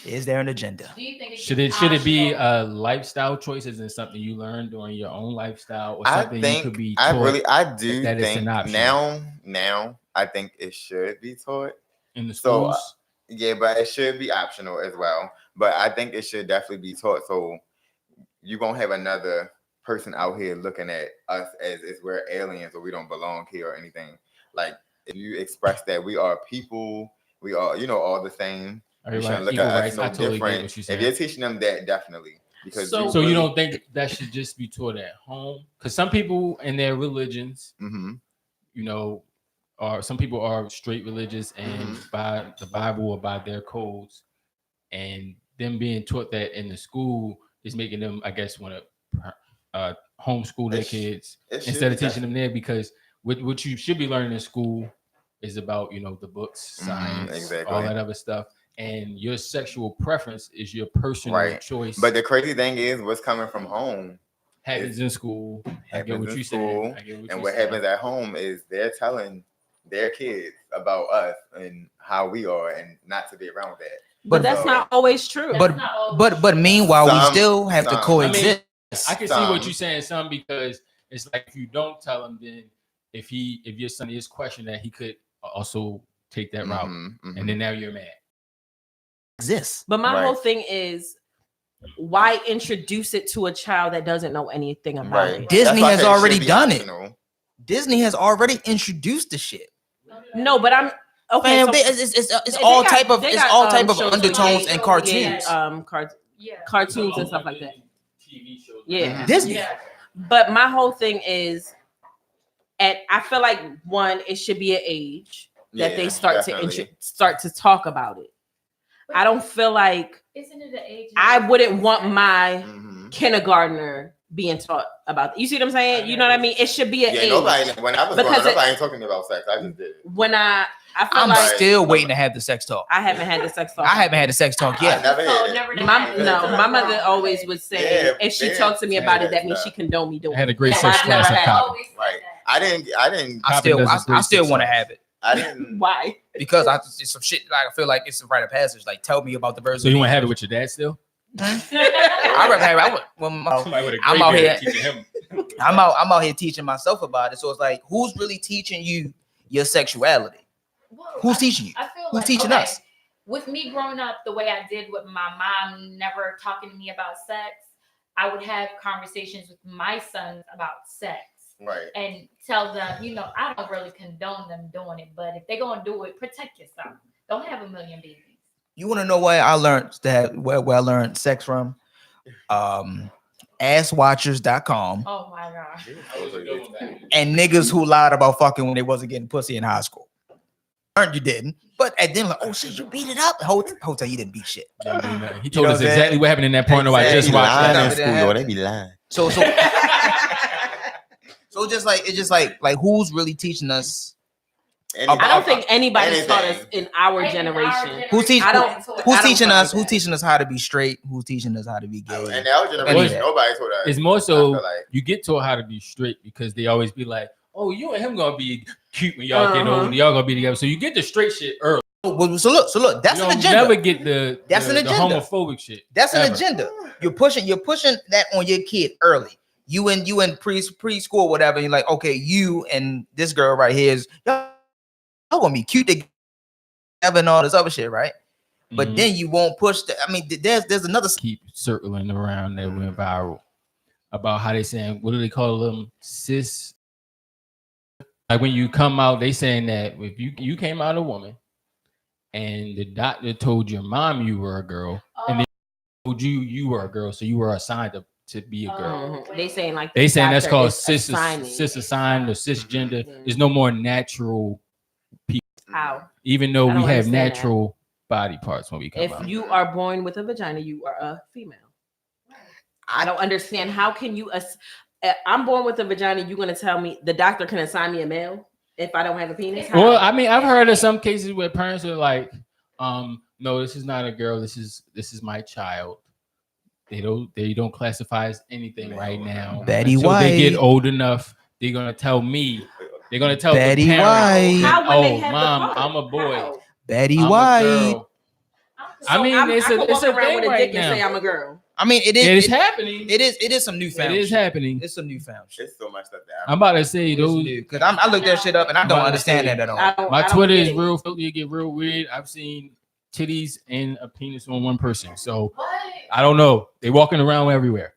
Is there an agenda? Do you think Should it be lifestyle choices and something you learned during your own lifestyle, or something you could be taught? I do that think it's an option now I think it should be taught in the schools. Yeah, but it should be optional as well. But I think it should definitely be taught. So you're gonna have another person out here looking at us as if we're aliens or we don't belong here or anything. Like if you express that we are people, we are, all the same. You shouldn't look at us no different. If you're teaching them that, definitely. Because so you don't think that should just be taught at home? Because some people in their religions, or some people are straight religious and by the Bible or by their codes, and them being taught that in the school is making them, I guess, want to homeschool their kids instead of teaching them there, because what you should be learning in school is about the books, science, all that other stuff. And your sexual preference is your personal choice. But the crazy thing is, what's coming from home happens in school. I get what you said. And what happens at home is they're telling their kids about us and how we are, and not to be around that. But that's not always true. But meanwhile, we still have to coexist. I can see what you're saying, son, because it's like if you don't tell him, then if your son is questioning that, he could also take that route, and then now you're mad. Exists. But my whole thing is, why introduce it to a child that doesn't know anything about it? Disney has already done it. Disney has already introduced the shit. No, but I'm okay. Man, it's all type of undertones and cartoons. Cartoons and stuff like that. TV shows. Yeah, Disney. Yeah. But my whole thing is, I feel like it should be an age that they start to talk about it. I don't feel like isn't it an age? I wouldn't want my kindergartner being taught about. You see what I'm saying? You know what I mean? It should be an age. When I was growing up, nobody ain't talking about sex. I just did. I'm still waiting to have the sex talk. I haven't had the sex talk. I haven't had the sex talk yet. My mother always would say, if she talks to me about it, that means she condoned me doing it. I had a great sex class at college. Right. I didn't. I still want to have it. I didn't. Why? Because it's some shit. Like I feel like it's a rite of passage. Like tell me about the version. So you want to have it with your dad still? I rather have it. I'm out here teaching myself about it. So it's like, who's really teaching you your sexuality? Who's teaching you? Who's teaching us? With me growing up the way I did with my mom, never talking to me about sex, I would have conversations with my sons about sex. Right. And tell them, I don't really condone them doing it, but if they're gonna do it, protect yourself. Don't have a million babies. You want to know where I learned that? Where I learned sex from? Asswatchers.com. Oh my gosh. And niggas who lied about fucking when they wasn't getting pussy in high school. Learned you didn't, but and then like, oh shit, you beat it up. Hotel, you didn't beat shit. He told us exactly what happened in that porno I just watched. In school, they be lying. So it's just like who's really teaching us? I don't think anybody taught us in our generation. Who's teaching us? Who's teaching us how to be straight? Who's teaching us how to be gay? In our generation, nobody taught us. It's more so you get taught how to be straight because they always be like, "Oh, you and him gonna be cute when y'all get old. Y'all gonna be together." So you get the straight shit early. So look, that's an agenda. Never get the homophobic shit. That's an agenda. You're pushing that on your kid early. You in preschool, whatever. And you're like, okay, you and this girl right here is y'all gonna be cute together and all this other shit, right? But then you won't push. There's another keep circling around that went viral about how they saying, what do they call them, cis? Like when you come out, they saying that if you came out a woman and the doctor told your mom you were a girl, and then you were a girl, so you were assigned to be a girl. They saying like they saying that's called cis assigned or cisgender. There's no more natural people. How? Even though we have natural body parts when we come out. If you are born with a vagina, you are a female. I don't understand. How can you? I'm born with a vagina. You're gonna tell me the doctor can assign me a male if I don't have a penis? How? Well, I mean, I've heard of some cases where parents are like, no, this is not a girl. This is my child. They don't classify as anything right now. Betty Until White. they get old enough, they're gonna tell me. They're gonna tell Betty the parent, White. oh, mom, I'm a boy. How? Betty I'm White. a girl. I mean, it's a thing with a right dick now. and say I'm a girl. I mean, it is. It is happening. It is some newfound. It is shit. happening. It's some newfound shit. It's so much stuff that I'm about to say those. Because I looked that shit up and I don't understand that at all. My Twitter is real filthy. It get real weird. I've seen titties and a penis on one person. So I don't know. They walking around everywhere.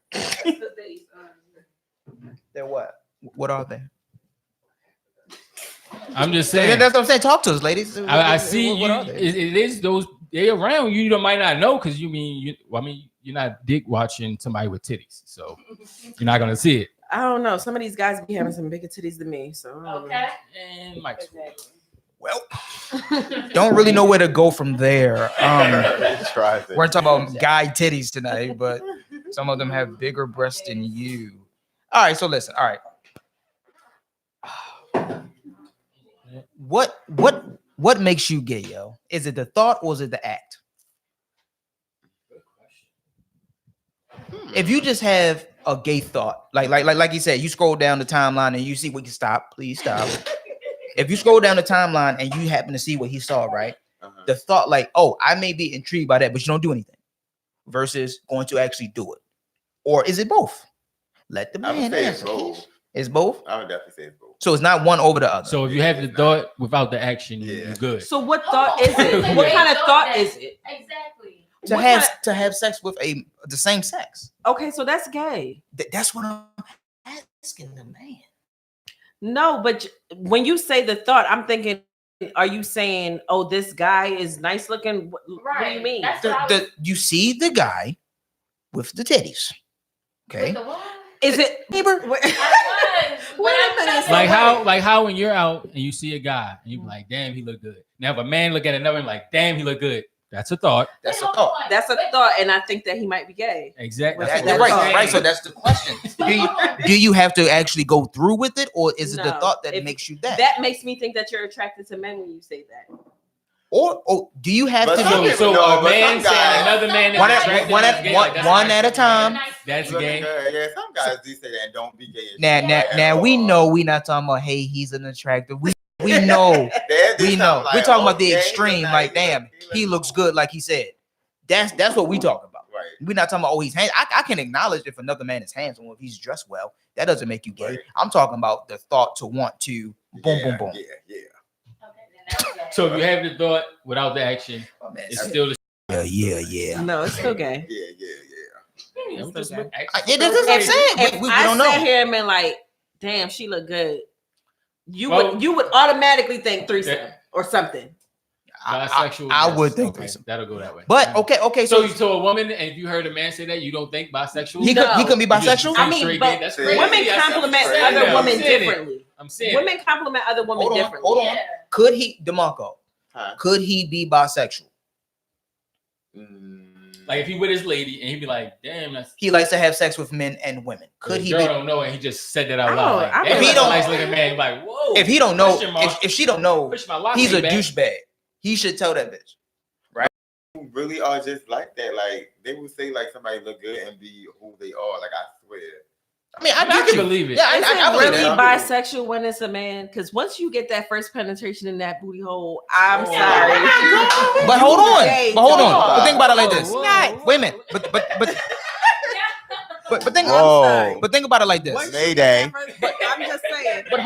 They're what? What are they? I'm just saying. That's what I'm saying. Talk to us, ladies. I see what you. are they? It is those. They around you. You might not know because you're not dick watching somebody with titties, so you're not gonna see it. I don't know. Some of these guys be having some bigger titties than me. So okay. And Mike's well, don't really know where to go from there. We're talking about guy titties tonight, but some of them have bigger breasts than you. All right, so listen. All right, what makes you gay, yo? Is it the thought or is it the act? If you just have a gay thought, like you said, you scroll down the timeline and you see what you stop. Please stop. If you scroll down the timeline and you happen to see what he saw, right? The thought, like, oh, I may be intrigued by that, but you don't do anything. Versus going to actually do it, or is it both? Let the man answer. It's both. I would definitely say it's both. So it's not one over the other. So if you have the thought without the action, you're good. So what thought is it? What kind of thought is it? Exactly. To have sex with the same sex. Okay, so that's gay. That's what I'm asking the man. No, but when you say the thought, I'm thinking, are you saying, oh, this guy is nice looking? What do you mean? You see the guy with the titties. Okay. Is it neighbor? Wait a minute. Like how when you're out and you see a guy and you be like, damn, he look good. Now if a man look at another and like, damn, he look good. That's a thought. That's a thought. That's a thought, and I think that he might be gay. Exactly. That's right. So that's the question. Do you have to actually go through with it, or is it the thought that makes you that? That makes me think that you're attracted to men when you say that. Or do you have to? So a man saying another man is attracted one at a time. That's gay. Yeah, some guys do say that and don't be gay. Now we know we're not talking about, hey, he's an attractive. We know. We know. We're talking about the extreme. Like, damn, he looks good, like he said. That's what we talking about. Right. We're not talking about, oh, he's handsome. I can acknowledge if another man is handsome, if he's dressed well. That doesn't make you gay. Right. I'm talking about the thought to want to boom. Yeah. So if you have the thought without the action, it's still the yeah. No, it's still gay. Yeah. It is what I'm saying. We don't know. I sat here and been like, damn, she look good. You would automatically think threesome or something. Bisexual. I would think threesome. That'll go that way. But okay. So a woman, and if you heard a man say that, you don't think bisexual? He couldn't be bisexual. I mean, but women compliment other women differently. I'm saying women compliment other women differently. Hold on. Could he, DeMarco? Could he be bisexual? Like if he with his lady and he'd be like, damn, he likes to have sex with men and women. Could he? Girl don't know, and he just said that out loud. Like, if he don't, nice looking man, like, whoa. If he don't know, if she don't know, he's a douchebag. He should tell that bitch, right? Who really are just like that? Like they will say like somebody look good and be who they are. Like I swear. I mean, I can believe it. Yeah, I really bisexual when it's a man? Because once you get that first penetration in that booty hole, I'm sorry. But hold on. But think about it like this. Wait a minute. But think about it like this. Mayday. But I'm just saying. But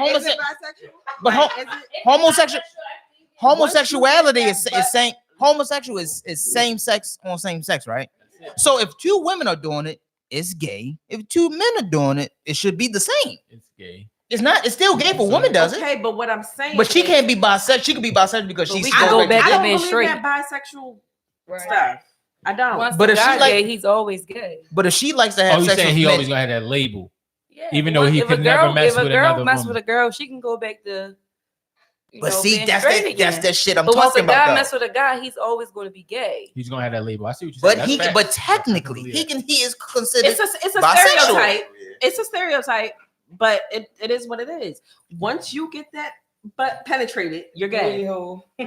homosexuality is same. Homosexual is same sex on same sex, right? So if two women are doing it, it's gay. If two men are doing it, it should be the same. It's gay. It's not. It's still gay if a woman does it. Okay, but what I'm saying, but she can't be bisexual. She could be bisexual because she's. I don't believe that bisexual stuff. I don't. Once But the if she guy like- gay, he's always gay. But if she likes to have Oh, you sex saying with he men, always gonna have that label? Yeah. Even though he if could a never girl, mess if a with girl another mess woman. with a girl, she can go back to. but see, being that's straight that, again. that's that shit I'm But once a talking about. guy though. mess with a guy, he's always going to be gay. He's gonna have that label. I see what you're But saying. he That's can, but facts. technically, That's he is considered. It's a bisexual. stereotype. It's a stereotype, but it is what it is. Once you get that butt penetrated, you're gay.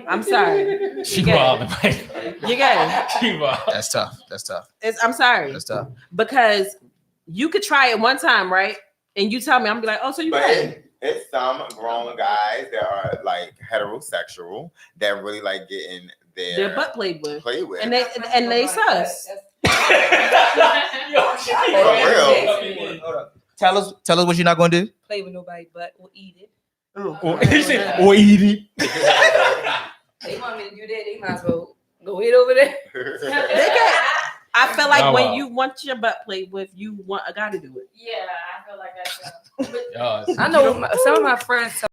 I'm sorry. She You're wild. gay. You're gay. She wild. That's tough. That's tough. I'm sorry. That's tough. Because you could try it one time, right? And you tell me, I'm gonna be like, oh, so you gay. It's some grown guys that are like heterosexual that really like getting Their butt played with. And And they sus. For real. Tell us what you're not going to do. Play with nobody but or eat it. He said, or eat it. They want me to do that. They might as well go eat over there. I feel like Oh, when wow. you want your butt played with, you want a guy to do it. Yeah, I feel like that's. I know some of my friends,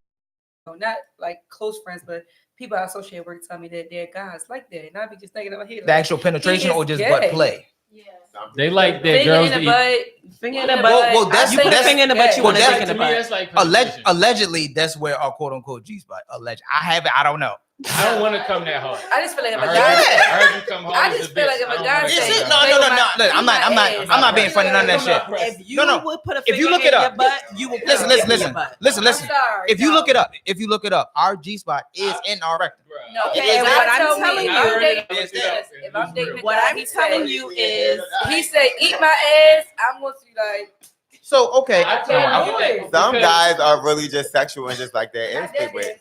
not like close friends, but people I associate with work tell me that their guys like that. And I be just thinking in my head, The actual penetration or just butt play. Yeah. They like their finger girls in to the eat. butt. Finger in the butt. Well, that's- you put a that's- finger in the butt, you well, want to that's- dick in the To me, butt. that's like penetration. Allegedly, that's where our quote unquote G spot. Alleged. I have it. I don't know. I don't want to come that hard. I just feel like if I a heard, guy, I heard you come hard. I as just a feel bitch. like if a I don't guy wanna say- come No, that no, hard. no, no. Look, I'm not being funny. None of that shit. If you No. would put a If finger you look in it your up- butt, you will put Listen, a finger in listen, your butt. listen. I'm sorry. If you look it up, our G spot is in our rectum. Bruh. No, It okay, is and what what I'm I'm telling telling you. you, It's if I'm dating, What I'm telling you is, he said, "Eat my ass." I'm going to be like, So okay, I tell you, I get that. Some Because- guys are really just sexual and just like that instinct with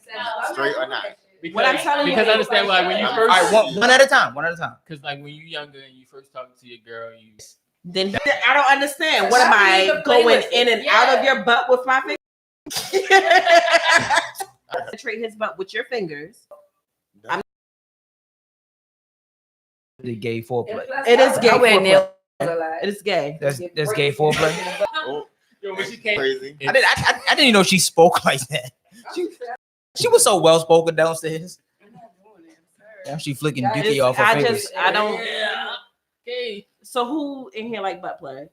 straight or not. Because, What I'm telling you because is- I understand like when you All first, all right, one at a time. One at a time. because like when you younger and you first talking to your girl, you then I don't understand. What am How do you I even play going with in it? and out of your butt with my fingers? Penetrate his butt with your fingers. The gay foreplay. It is gay I wear foreplay. nails a lot. It is gay. That's gay foreplay. yo, when she came, Crazy. I didn't even know she spoke like that. She was so well spoken downstairs. Now she flicking dookie off her fingers. I don't. Yeah. Okay. So who in here like butt play?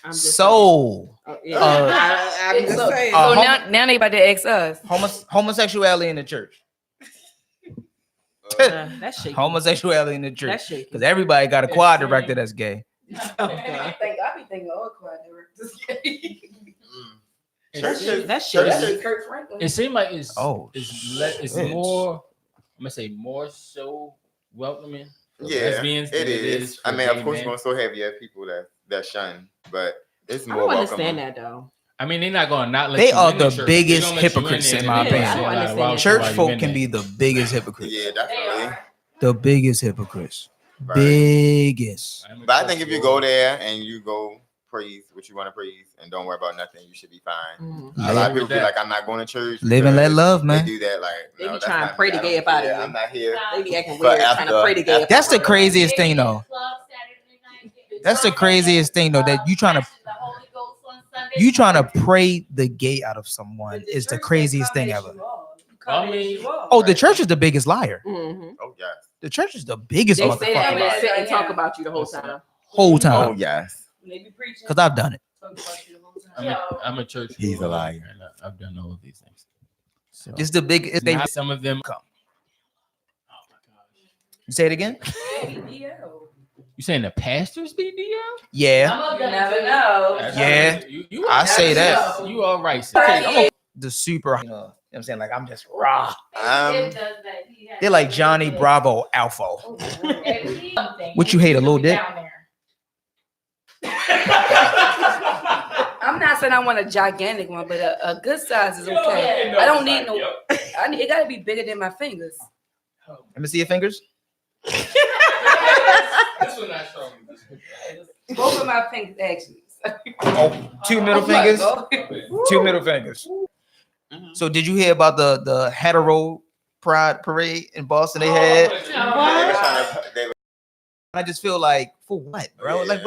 I'm just So saying. I'm just So, saying. so now they about to ask us. homosexuality in the church. That's shaky. Homosexuality in the church. That's shaky. Because everybody got a quad director that's gay. I be thinking all quad directors. That's shaky. Kurt Franklin. It seemed like it's Shit. more. I'm gonna say more so welcoming. for Yeah, lesbians than it is. I for mean, gay of course, men. you're gonna still have your people that shun, but it's I more don't welcome. understand that though. I mean, they're not gonna not let They you are in the church. biggest They gonna let you hypocrites there in and my then they opinion. say, I don't like, understand why that. would Church you folk in can there? be the biggest hypocrites. Yeah, definitely. The biggest hypocrites. Right. Biggest. I'm a But I church think if you boy. go there and you go praise what you want to praise and don't worry about nothing, you should be fine. Mhm. A lot of agree people with be that. like, I'm not going to church. Live and let because love, They man. do that like They no, be that's trying to not pray me. to I gay don't up out of care. you. I'm not here. They be acting For weird, trying to after- pray to gay up. That's the out of you. craziest thing, though. That's the craziest thing, though. That you trying to pray the gay out of someone is the craziest thing ever. I mean, Oh, the church is the biggest liar. Mhm. Oh yes. The church is the biggest They sit motherfucker and sit and talk about you the whole time. whole Oh time. yes. Because I've done it. I'm a church. He's boy, a liar. and I've done all of these things. So It's the big. It's they not some of them. come. Oh my gosh. Say it again. You saying the pastors be DL? Yeah, You never know. Yeah. You I say that. You all right? the super. You know what I'm saying? Like I'm just raw. Um, They're like Johnny Bravo Alpha. What you hate, a little dick? I'm not saying I want a gigantic one, but a good size is okay. I don't need no. It got to be bigger than my fingers. Let me see your fingers. This one not strong. Both of my fingers, actually. Oh, two middle fingers. Two middle fingers. So did you hear about the hetero pride parade in Boston they had? I just feel like for what, bro? Like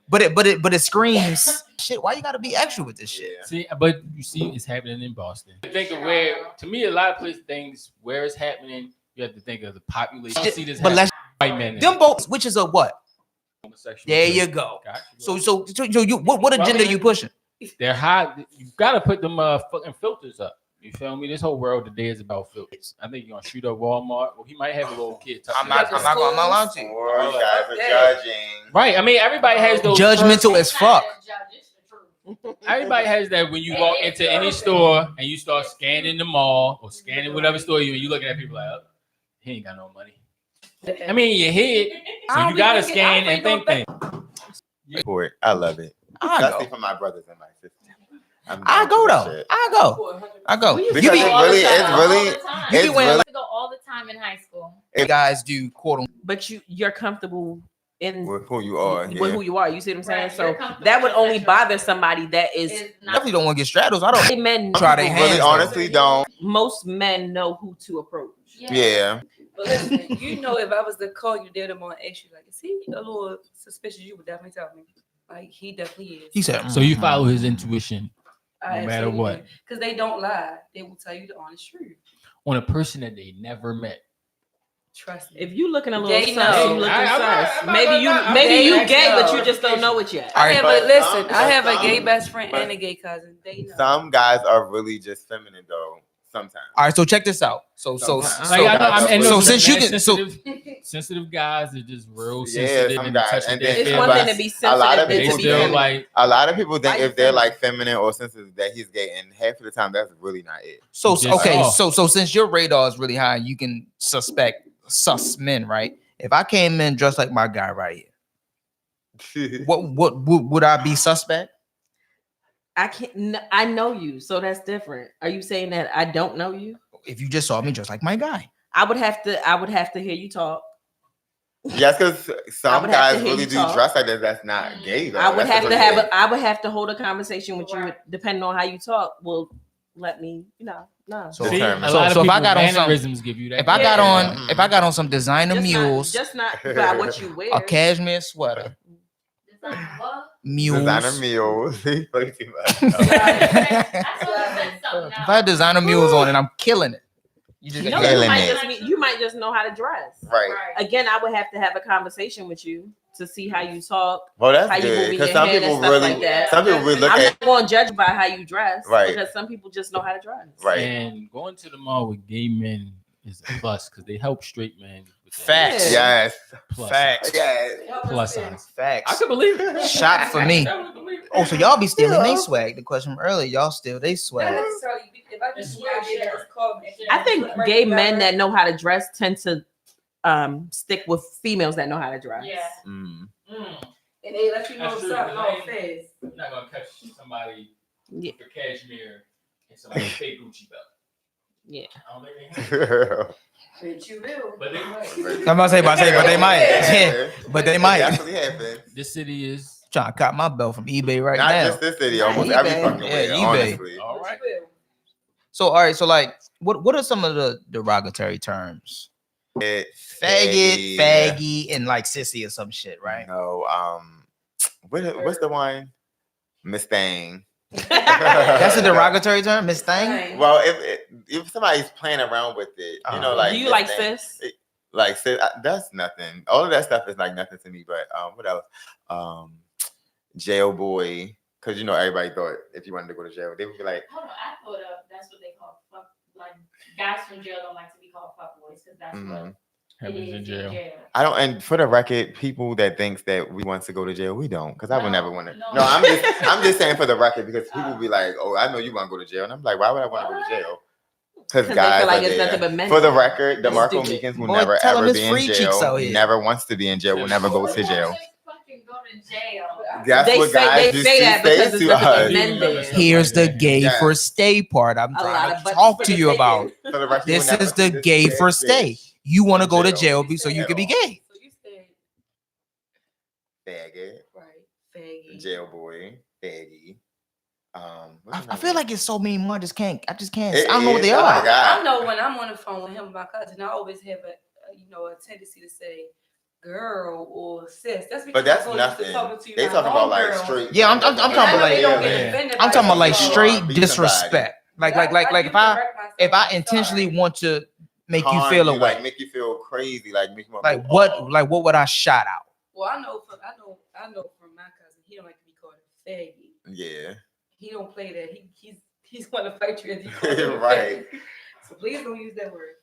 but it screams shit. Why you gotta be extra with this shit? See, but you see, it's happening in Boston. Think of where, to me, a lot of places, things where it's happening, You have to think of the population. See this, but let's white men. them both. Which is a what? Homosexual. There you go. So you what agenda you pushing? They're high. You gotta put them fucking filters up. You feel me? This whole world today is about filters. I think you're gonna shoot up Walmart. Well, he might have a little kid. I'm not lying to you. Or you guys are judging. Right. I mean, everybody has those judgmental as fuck. Everybody has that when you walk into any store and you start scanning the mall or scanning whatever store you looking at people like, oh, he ain't got no money. I mean, your head, so you gotta scan and think things. For it. I love it. Especially for my brothers and my sisters. I go though. I go. Because it's really. To go all the time in high school. You guys do quote. But you're comfortable in with who you are. With who you are. You see what I'm saying? So that would only bother somebody that is definitely don't want to get straddles. I don't. Men try their hands. Really, honestly, don't. Most men know who to approach. Yeah. But listen, you know, if I was to call you dead tomorrow and ask you, like, is he a little suspicious? You would definitely tell me. Like, he definitely is. He said, so you follow his intuition no matter what. Because they don't lie. They will tell you the honest truth. On a person that they never met. Trust me. If you looking a little sus, know. you looking sus. Maybe you gay, but you just don't know it yet. I have a gay best friend and a gay cousin. They know. Some guys are really just feminine though. Sometimes. All right, so check this out. So since you can, sensitive guys are just real sensitive and touch and it's one thing to be sensitive. A lot of people think if they're like feminine or sensitive that he's gay, and half of the time that's really not it. So since your radar is really high, you can suspect sus men, right? If I came in dressed like my guy right here, what would I be suspect? I know you, so that's different. Are you saying that I don't know you? If you just saw me just like my guy, I would have to hear you talk. Yes, because some guys really do dress like that. That's not gay though. I would have to hold a conversation with you, depending on how you talk. Will let me, no. So if I got on some, give you that. if I got on some designer mules, just not by what you wear, a cashmere sweater. Mules. Designer mules. If I had designer mules on and I'm killing it. You might just know how to dress. Right. Again, I would have to have a conversation with you to see how you talk. Well, that's how good. Because some people really look I'm at. not going to judge by how you dress. Right. Because some people just know how to dress. Right. And going to the mall with gay men is a plus because they help straight men. Facts. Yes. Plus Facts. Yes. Plus size. Facts. I can believe it. Shot for me. Oh, so y'all be stealing they swag. The question from earlier, y'all steal they swag. I think gay men that know how to dress tend to stick with females that know how to dress. Yeah. And they let you know something off face. You're not gonna catch somebody with the cashmere and somebody fake Gucci belt. Yeah. I don't think But you will. But they might. I'm about to say, but they might. Yeah, but they might. Definitely happen. This city is trying to cop my belt from eBay right Not now. just this city, almost every fucking way. eBay. Honestly. all right. So all right, so like, what are some of the derogatory terms? Faggot, faggy, and like sissy or some shit, right? No, what's the one? Miss Thang. That's a derogatory term, Miss Thang. Well, if somebody's playing around with it, you know, like do you like sis? Like sis, that's nothing. All of that stuff is like nothing to me. But what else? Jail boy, because you know everybody thought if you wanted to go to jail, they would be like. Hold on, I thought that's what they call fuck. Like guys from jail don't like to be called fuck boys because that's what. Happens in jail. I don't, and for the record, people that thinks that we want to go to jail, we don't, because I would never want to. No, I'm just saying for the record because people be like, "Oh, I know you want to go to jail," and I'm like, "Why would I want to go to jail?" Because guys feel like are it's there. nothing but men. For the record, DeMarco Meekins will never ever be in jail. He never wants to be in jail. Will never go to jail. Go to jail. That's what guys do to us. Here's the gay for stay part. I'm trying to talk to you about. This is the gay for stay. You want to go to jail so you can be gay. So you said faggot, right? Faggy, jail boy, faggy. I feel like it's so many more. I just can't. I don't know what they are. I know when I'm on the phone with him and my cousin, I always have a tendency to say girl or sis. That's because that's nothing. They talking about like straight. Yeah, I'm talking about like I'm talking about like straight disrespect. Like if I intentionally want to make you feel away, like make you feel crazy, like make you want like what, like what would I shout out? Well, I know from my cousin, he don't like to be called a faggot. Yeah. He don't play that. He's going to fight you if you call him right. So please don't use that word.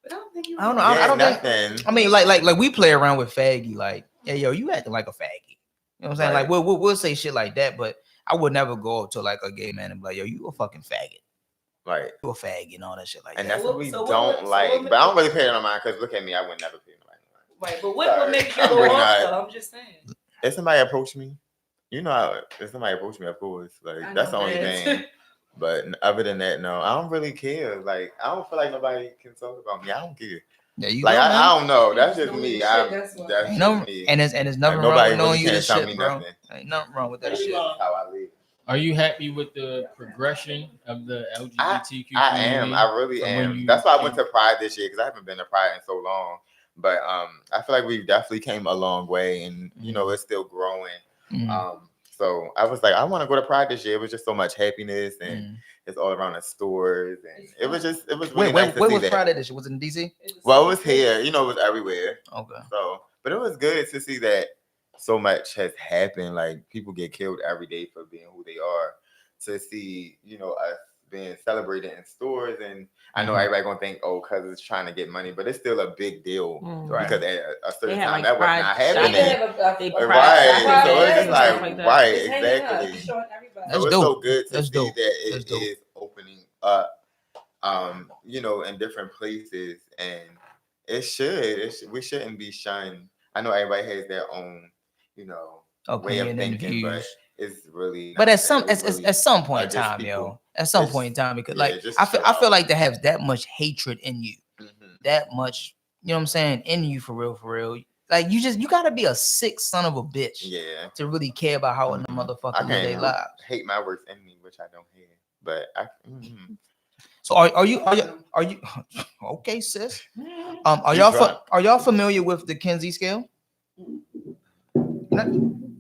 But I don't think you. I don't know. Yeah, I don't nothing. think. I mean, like we play around with faggy. Like, hey, yo, you acting like a faggy. You know what I'm saying? Right. Like we'll say shit like that, but I would never go up to like a gay man and be like, yo, you a fucking faggot. Right. You a faggot and all that shit like and that. that's what we don't like. But I don't really pay it on mine because look at me, I would never pay it on mine. Right, but what makes you go off though? I'm just saying. If somebody approach me, you know, if somebody approach me, of course, like that's the only thing. But other than that, no, I don't really care. Like I don't feel like nobody can talk about me. I don't care. Yeah, you like go, I don't know. That's just me. That's just me. And there's nothing wrong with knowing you this shit, bro. Ain't nothing wrong with that shit. How I live. Are you happy with the progression of the LGBTQ? I am. I really am. That's why I went to Pride this year because I haven't been to Pride in so long. But I feel like we've definitely came a long way, and you know it's still growing. So I was like, I want to go to Pride this year. It was just so much happiness, and it's all around the stores, and it was really nice to see where was that. Pride this year? Was it in DC? Well, it was here. You know, it was everywhere. Okay. So, but it was good to see that so much has happened. Like people get killed every day for being who they are. To see, you know, us being celebrated in stores, and I know everybody gonna think, oh, because it's trying to get money, but it's still a big deal because at a certain time that was not happening. Right, so it's just like right, exactly. So it's so good to see that it is opening up, you know, in different places, and it should. We shouldn't be shunned. I know everybody has their own, you know, way of thinking, but it's really. But at some point in time, yo, at some point in time, because like I feel like to have that much hatred in you, that much, you know what I'm saying, in you for real. Like you gotta be a sick son of a bitch, to really care about how the motherfuckers live their lives. Hate my worst enemy, which I don't hate, but I. So are you okay, sis? Are y'all familiar with the Kinsey scale?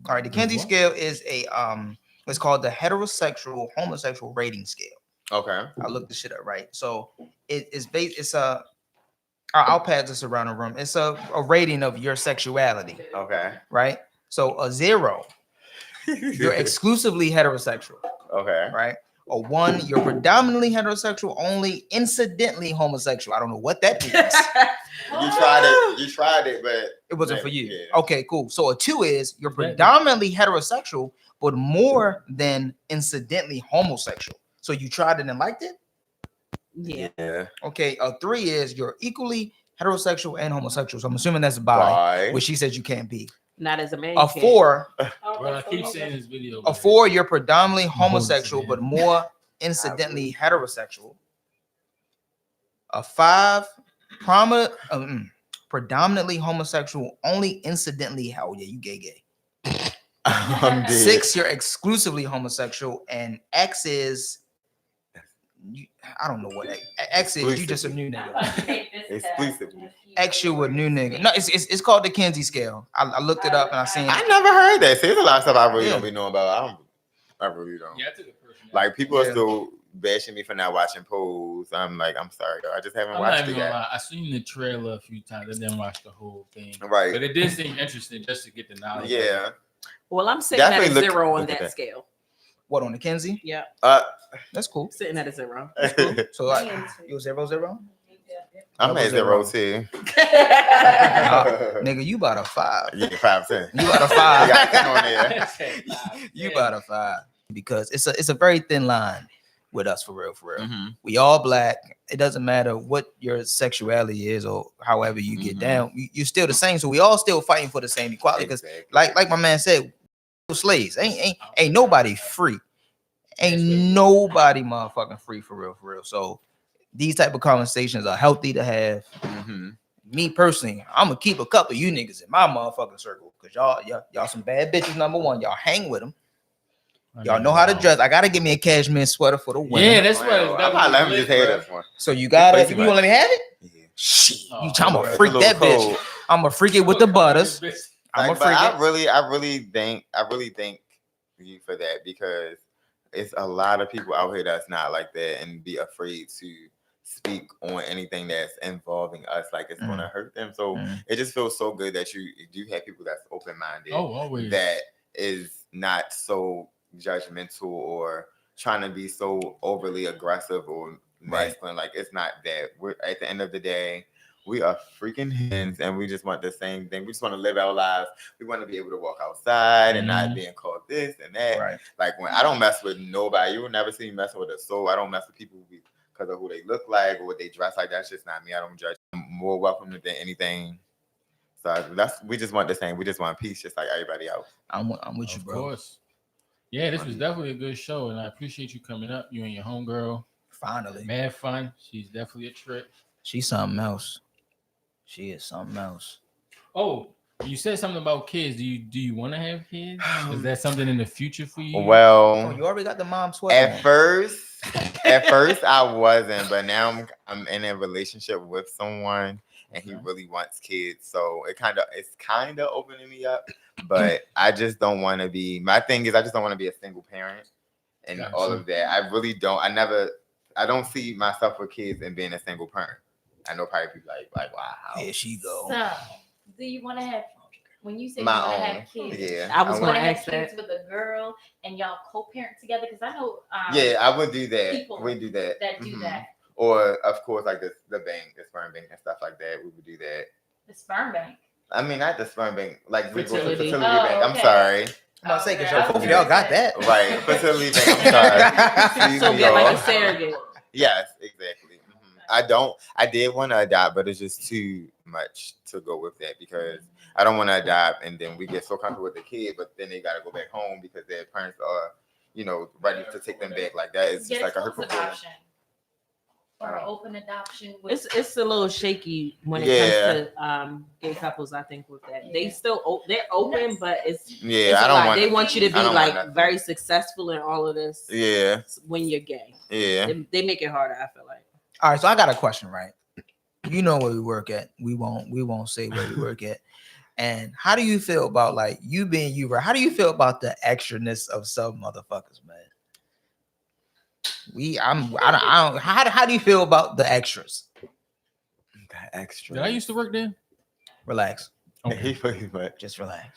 All right, the Kinsey scale is it's called the heterosexual homosexual rating scale. Okay, I looked the shit up, right? So it's based. It's I'll pass this around the room. It's a rating of your sexuality. Okay, right? So a 0, you're exclusively heterosexual. Okay, right? A 1, you're predominantly heterosexual, only incidentally homosexual. I don't know what that means. You tried it, but it wasn't for you. Yeah. Okay, cool. So a 2 is you're predominantly heterosexual, but more than incidentally homosexual. So you tried it and liked it? Yeah. Okay, a 3 is you're equally heterosexual and homosexual. So I'm assuming that's a bi, which she says you can't be. Not as a man. A 4. Bro, I keep saying this video. A 4, you're predominantly homosexual, but more incidentally heterosexual. A 5, predominantly homosexual, only incidentally. Oh yeah, you gay. 6, you're exclusively homosexual, and X is. I don't know what X is. You just a new nigga. Exclusively. X you a new nigga. No, it's called the Kinsey scale. I looked it up and I seen. I never heard that. See, there's a lot of stuff I really don't be knowing about. I really don't. Yeah, I took it personally. Like people are still bashing me for not watching Pose. I'm like, I'm sorry, though. I just haven't watched it yet. I seen the trailer a few times. I didn't watch the whole thing. Right. But it did seem interesting just to get the knowledge. Yeah. Well, I'm sitting at a 0 on that scale. What, on the Kinsey? Yeah. That's cool. Sitting at a 0. That's cool. So like, you 0? I'm at 0 too. Nigga, you about a 5. Yeah, 5%. You about a 5. You got 10 on there. You about a 5. Because it's a very thin line with us, for real. Mm-hmm. We all black. It doesn't matter what your sexuality is or however you get down. You're still the same. So we all still fighting for the same equality. Because like my man said, slaves ain't nobody free. Ain't nobody motherfucking free, for real. So these type of conversations are healthy to have. Me personally, I'm gonna keep a couple of you niggas in my motherfucking circle because y'all some bad bitches. Number one, y'all hang with them. Y'all know how to dress. I gotta give me a cashmere sweater for the winter. Yeah, that's what. I'm not letting me just have this one. So you got it. You want to let me have it? Yeah. Shit, I'm gonna freak that bitch. I'm gonna freak it with the butters. I'm gonna freak it. I really thank you for that because it's a lot of people out here that's not like that and be afraid to speak on anything that's involving us, like it's gonna hurt them. So it just feels so good that you do have people that's open-minded. Always. That is not so judgmental or trying to be so overly aggressive or masculine. Like it's not that. We're at the end of the day, we are freaking hands, and we just want the same thing. We just want to live our lives. We want to be able to walk outside and not being called this and that. Right. Like when I don't mess with nobody, you will never see me messing with a soul. I don't mess with people because of who they look like or what they dress like. That's just not me. I don't judge. I'm more welcome than anything. So we just want the same. We just want peace, just like everybody else. I'm with you, bro. Of course. Yeah, this was definitely a good show, and I appreciate you coming up. You and your homegirl. Finally. Mad fun. She's definitely a trip. She's something else. She is something else. Oh, you said something about kids. Do you want to have kids? Is that something in the future for you? Well, you already got the mom sweater. At first I wasn't, but now I'm in a relationship with someone, and he really wants kids. So it's kind of opening me up, but I just don't want to be. My thing is, I just don't want to be a single parent and all of that. I really don't. I don't see myself with kids and being a single parent. I know probably people like wow. Here she go. So, do you want to have, when you say you my want to own have kids? Yeah, I was going to ask kids with a girl and y'all co-parent together, because I know. Yeah, I would do that. We do that. That do that. Or of course, like the sperm bank and stuff like that. We would do that. The sperm bank. I mean, not the sperm bank. Like fertility bank. Okay. I'm sorry. I'm about to say, because both of y'all got that. Right, fertility bank. I'm sorry. So get like a surrogate. Yes, exactly. I did want to adopt, but it's just too much to go with that because I don't want to adopt and then we get so comfortable with the kid, but then they got to go back home because their parents are, ready to take them back. Like that is just like a hurtful feeling. Or open adoption. It's a little shaky when it comes to gay couples. I think with that, they're open, but it's I don't want. They want you to be like very successful in all of this. Yeah, when you're gay. Yeah, they make it harder. I feel like. All right, so I got a question, right? You know where we work at. We won't say where we work at. And how do you feel about like you being you? Right? How do you feel about the extraness of some motherfuckers, man? I don't. How do you feel about the extras? The extras. Did I used to work there? Relax. Okay. Just relax.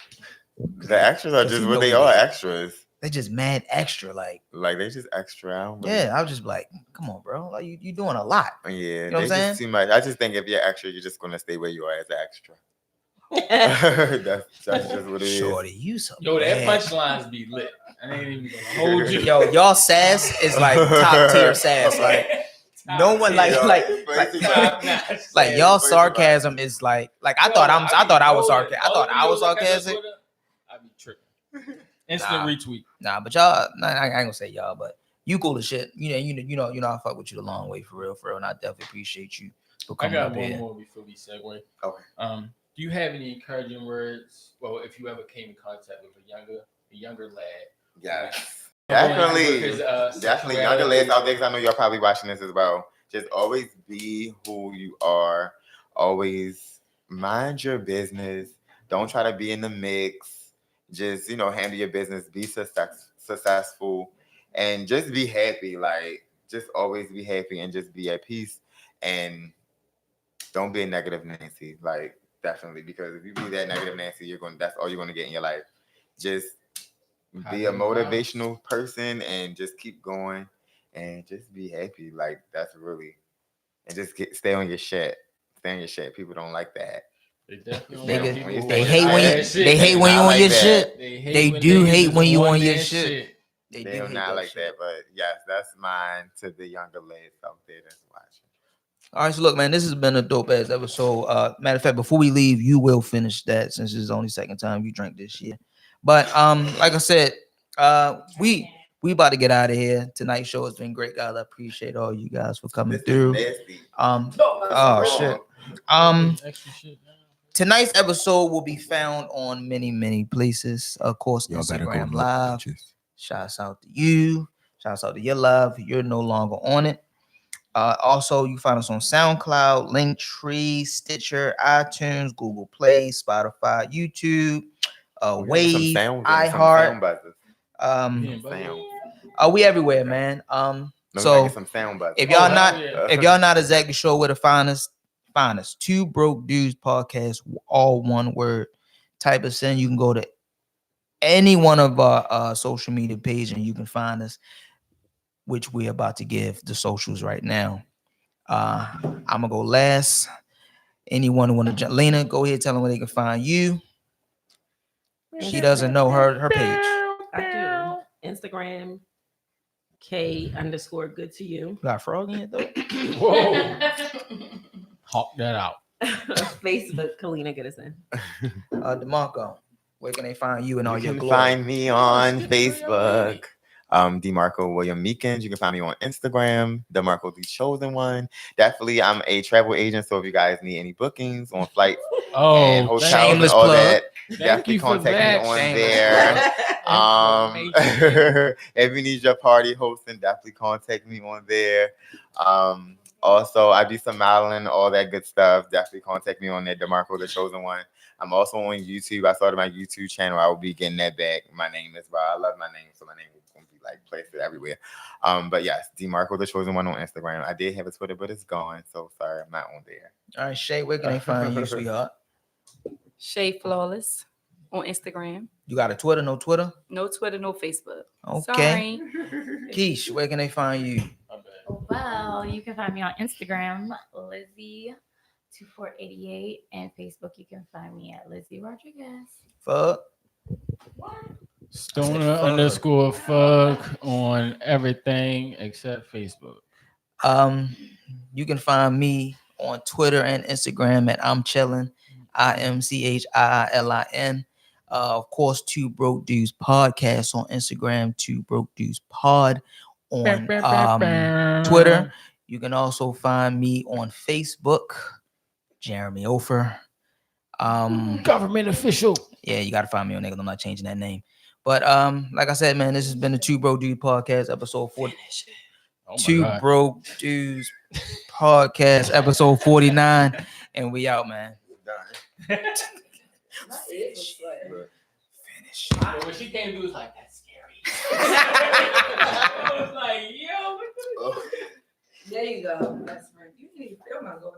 The extras are just what they are. Extras. They just mad extra, like they just extra out. Yeah, I was just like, come on, bro. Like you doing a lot. Yeah, you know what I'm saying? Too much. I just think if you're extra, you're just gonna stay where you are as an extra. that's just what it is. Shorty, you so that punchlines be lit. I ain't even gonna hold you. Yo, y'all sass is like top tier sass. Like no one like y'all sarcasm is like I thought I was sarcastic. I thought I was sarcastic. I be tripping. Instant retweet. Nah, but y'all, I ain't gonna say y'all, but you cool as shit. You know, I fuck with you the long way for real, and I definitely appreciate you for coming up here. I got one more before we segue. Okay. Do you have any encouraging words? Well, if you ever came in contact with a younger lad. Yes. Definitely younger lads out there, because I know y'all probably watching this as well. Just always be who you are. Always mind your business. Don't try to be in the mix. Just, handle your business, be successful, and just be happy. Like, just always be happy and just be at peace. And don't be a negative Nancy. Like, definitely, because if you be that negative Nancy, that's all you're gonna get in your life. Just be a motivational person and just keep going and just be happy. Like, that's really, and just stay on your shit. Stay on your shit. People don't like that. They hate when you on your shit. They do hate when you on your shit. They do not like that, but yes, that's mine to the younger ladies out there that's watching. All right, so look, man, this has been a dope ass episode. Matter of fact, before we leave, you will finish that since it's the only second time you drank this year. But like I said, we about to get out of here. Tonight's show has been great, guys. I appreciate all you guys for coming through. Shit. Tonight's episode will be found on many places. Of course, Instagram Live. Shouts out to you. Shouts out to your love. You're no longer on it. Also, you find us on SoundCloud, LINKTREE, Stitcher, iTunes, Google Play, Spotify, YouTube, Wave, iHeart. We everywhere, man. So get some sound bites. if y'all not exactly sure where to find us, 2 Broke Dudes Podcast, all one word. Type us in. You can go to any one of our social media page and you can find us, which we're about to give the socials right now. I'm gonna go last. Anyone who want to, Lena, go ahead, tell them where they can find you. She doesn't know her page. I do. Instagram, K_good to you. Got a frog in it though. Whoa. Hawk that out. Facebook, Kalina Goodison. DeMarco, where can they find you and all your You can glory? find me on Facebook. DeMarco William Meekins. You can find me on Instagram, DeMarco the Chosen One. Definitely, I'm a travel agent, so if you guys need any bookings on flights and hotels and all that, definitely contact me on there. If you need your party hosting, definitely contact me on there. Also, I do some modeling, all that good stuff. Definitely contact me on there, DeMarco the Chosen One. I'm also on YouTube. I started my YouTube channel. I will be getting that back. My name is Bob. I love my name, so my name is going to be like placed everywhere. But yes, DeMarco the Chosen One on Instagram. I did have a Twitter, but it's gone. So sorry, I'm not on there. All right, Shay, where can they find you, sweetheart? Shay Flawless on Instagram. You got a Twitter? No Twitter? No Twitter, no Facebook. Okay. Sorry. Keish, where can they find you? Well, you can find me on Instagram, Lizzie2488, and Facebook. You can find me at Lizzie Rodriguez. Fuck. Stoner_fuck on everything except Facebook. You can find me on Twitter and Instagram at I'm Chillin, IMCHIILIN. Of course, 2 Broke Dudes Podcast on Instagram, 2 Broke Dudes Pod on Twitter. You can also find me on Facebook, Jeremy Ofer. Government official. Yeah, you gotta find me on there. I'm not changing that name. But like I said, man, this has been the 2 Broke Dudes Podcast, episode 40. 2 Broke Dudes Podcast, episode 49, and we out, man. Finish. What she can't do is like, that's scary. I was like, yo, what the There you go. That's right. You didn't even feel my go.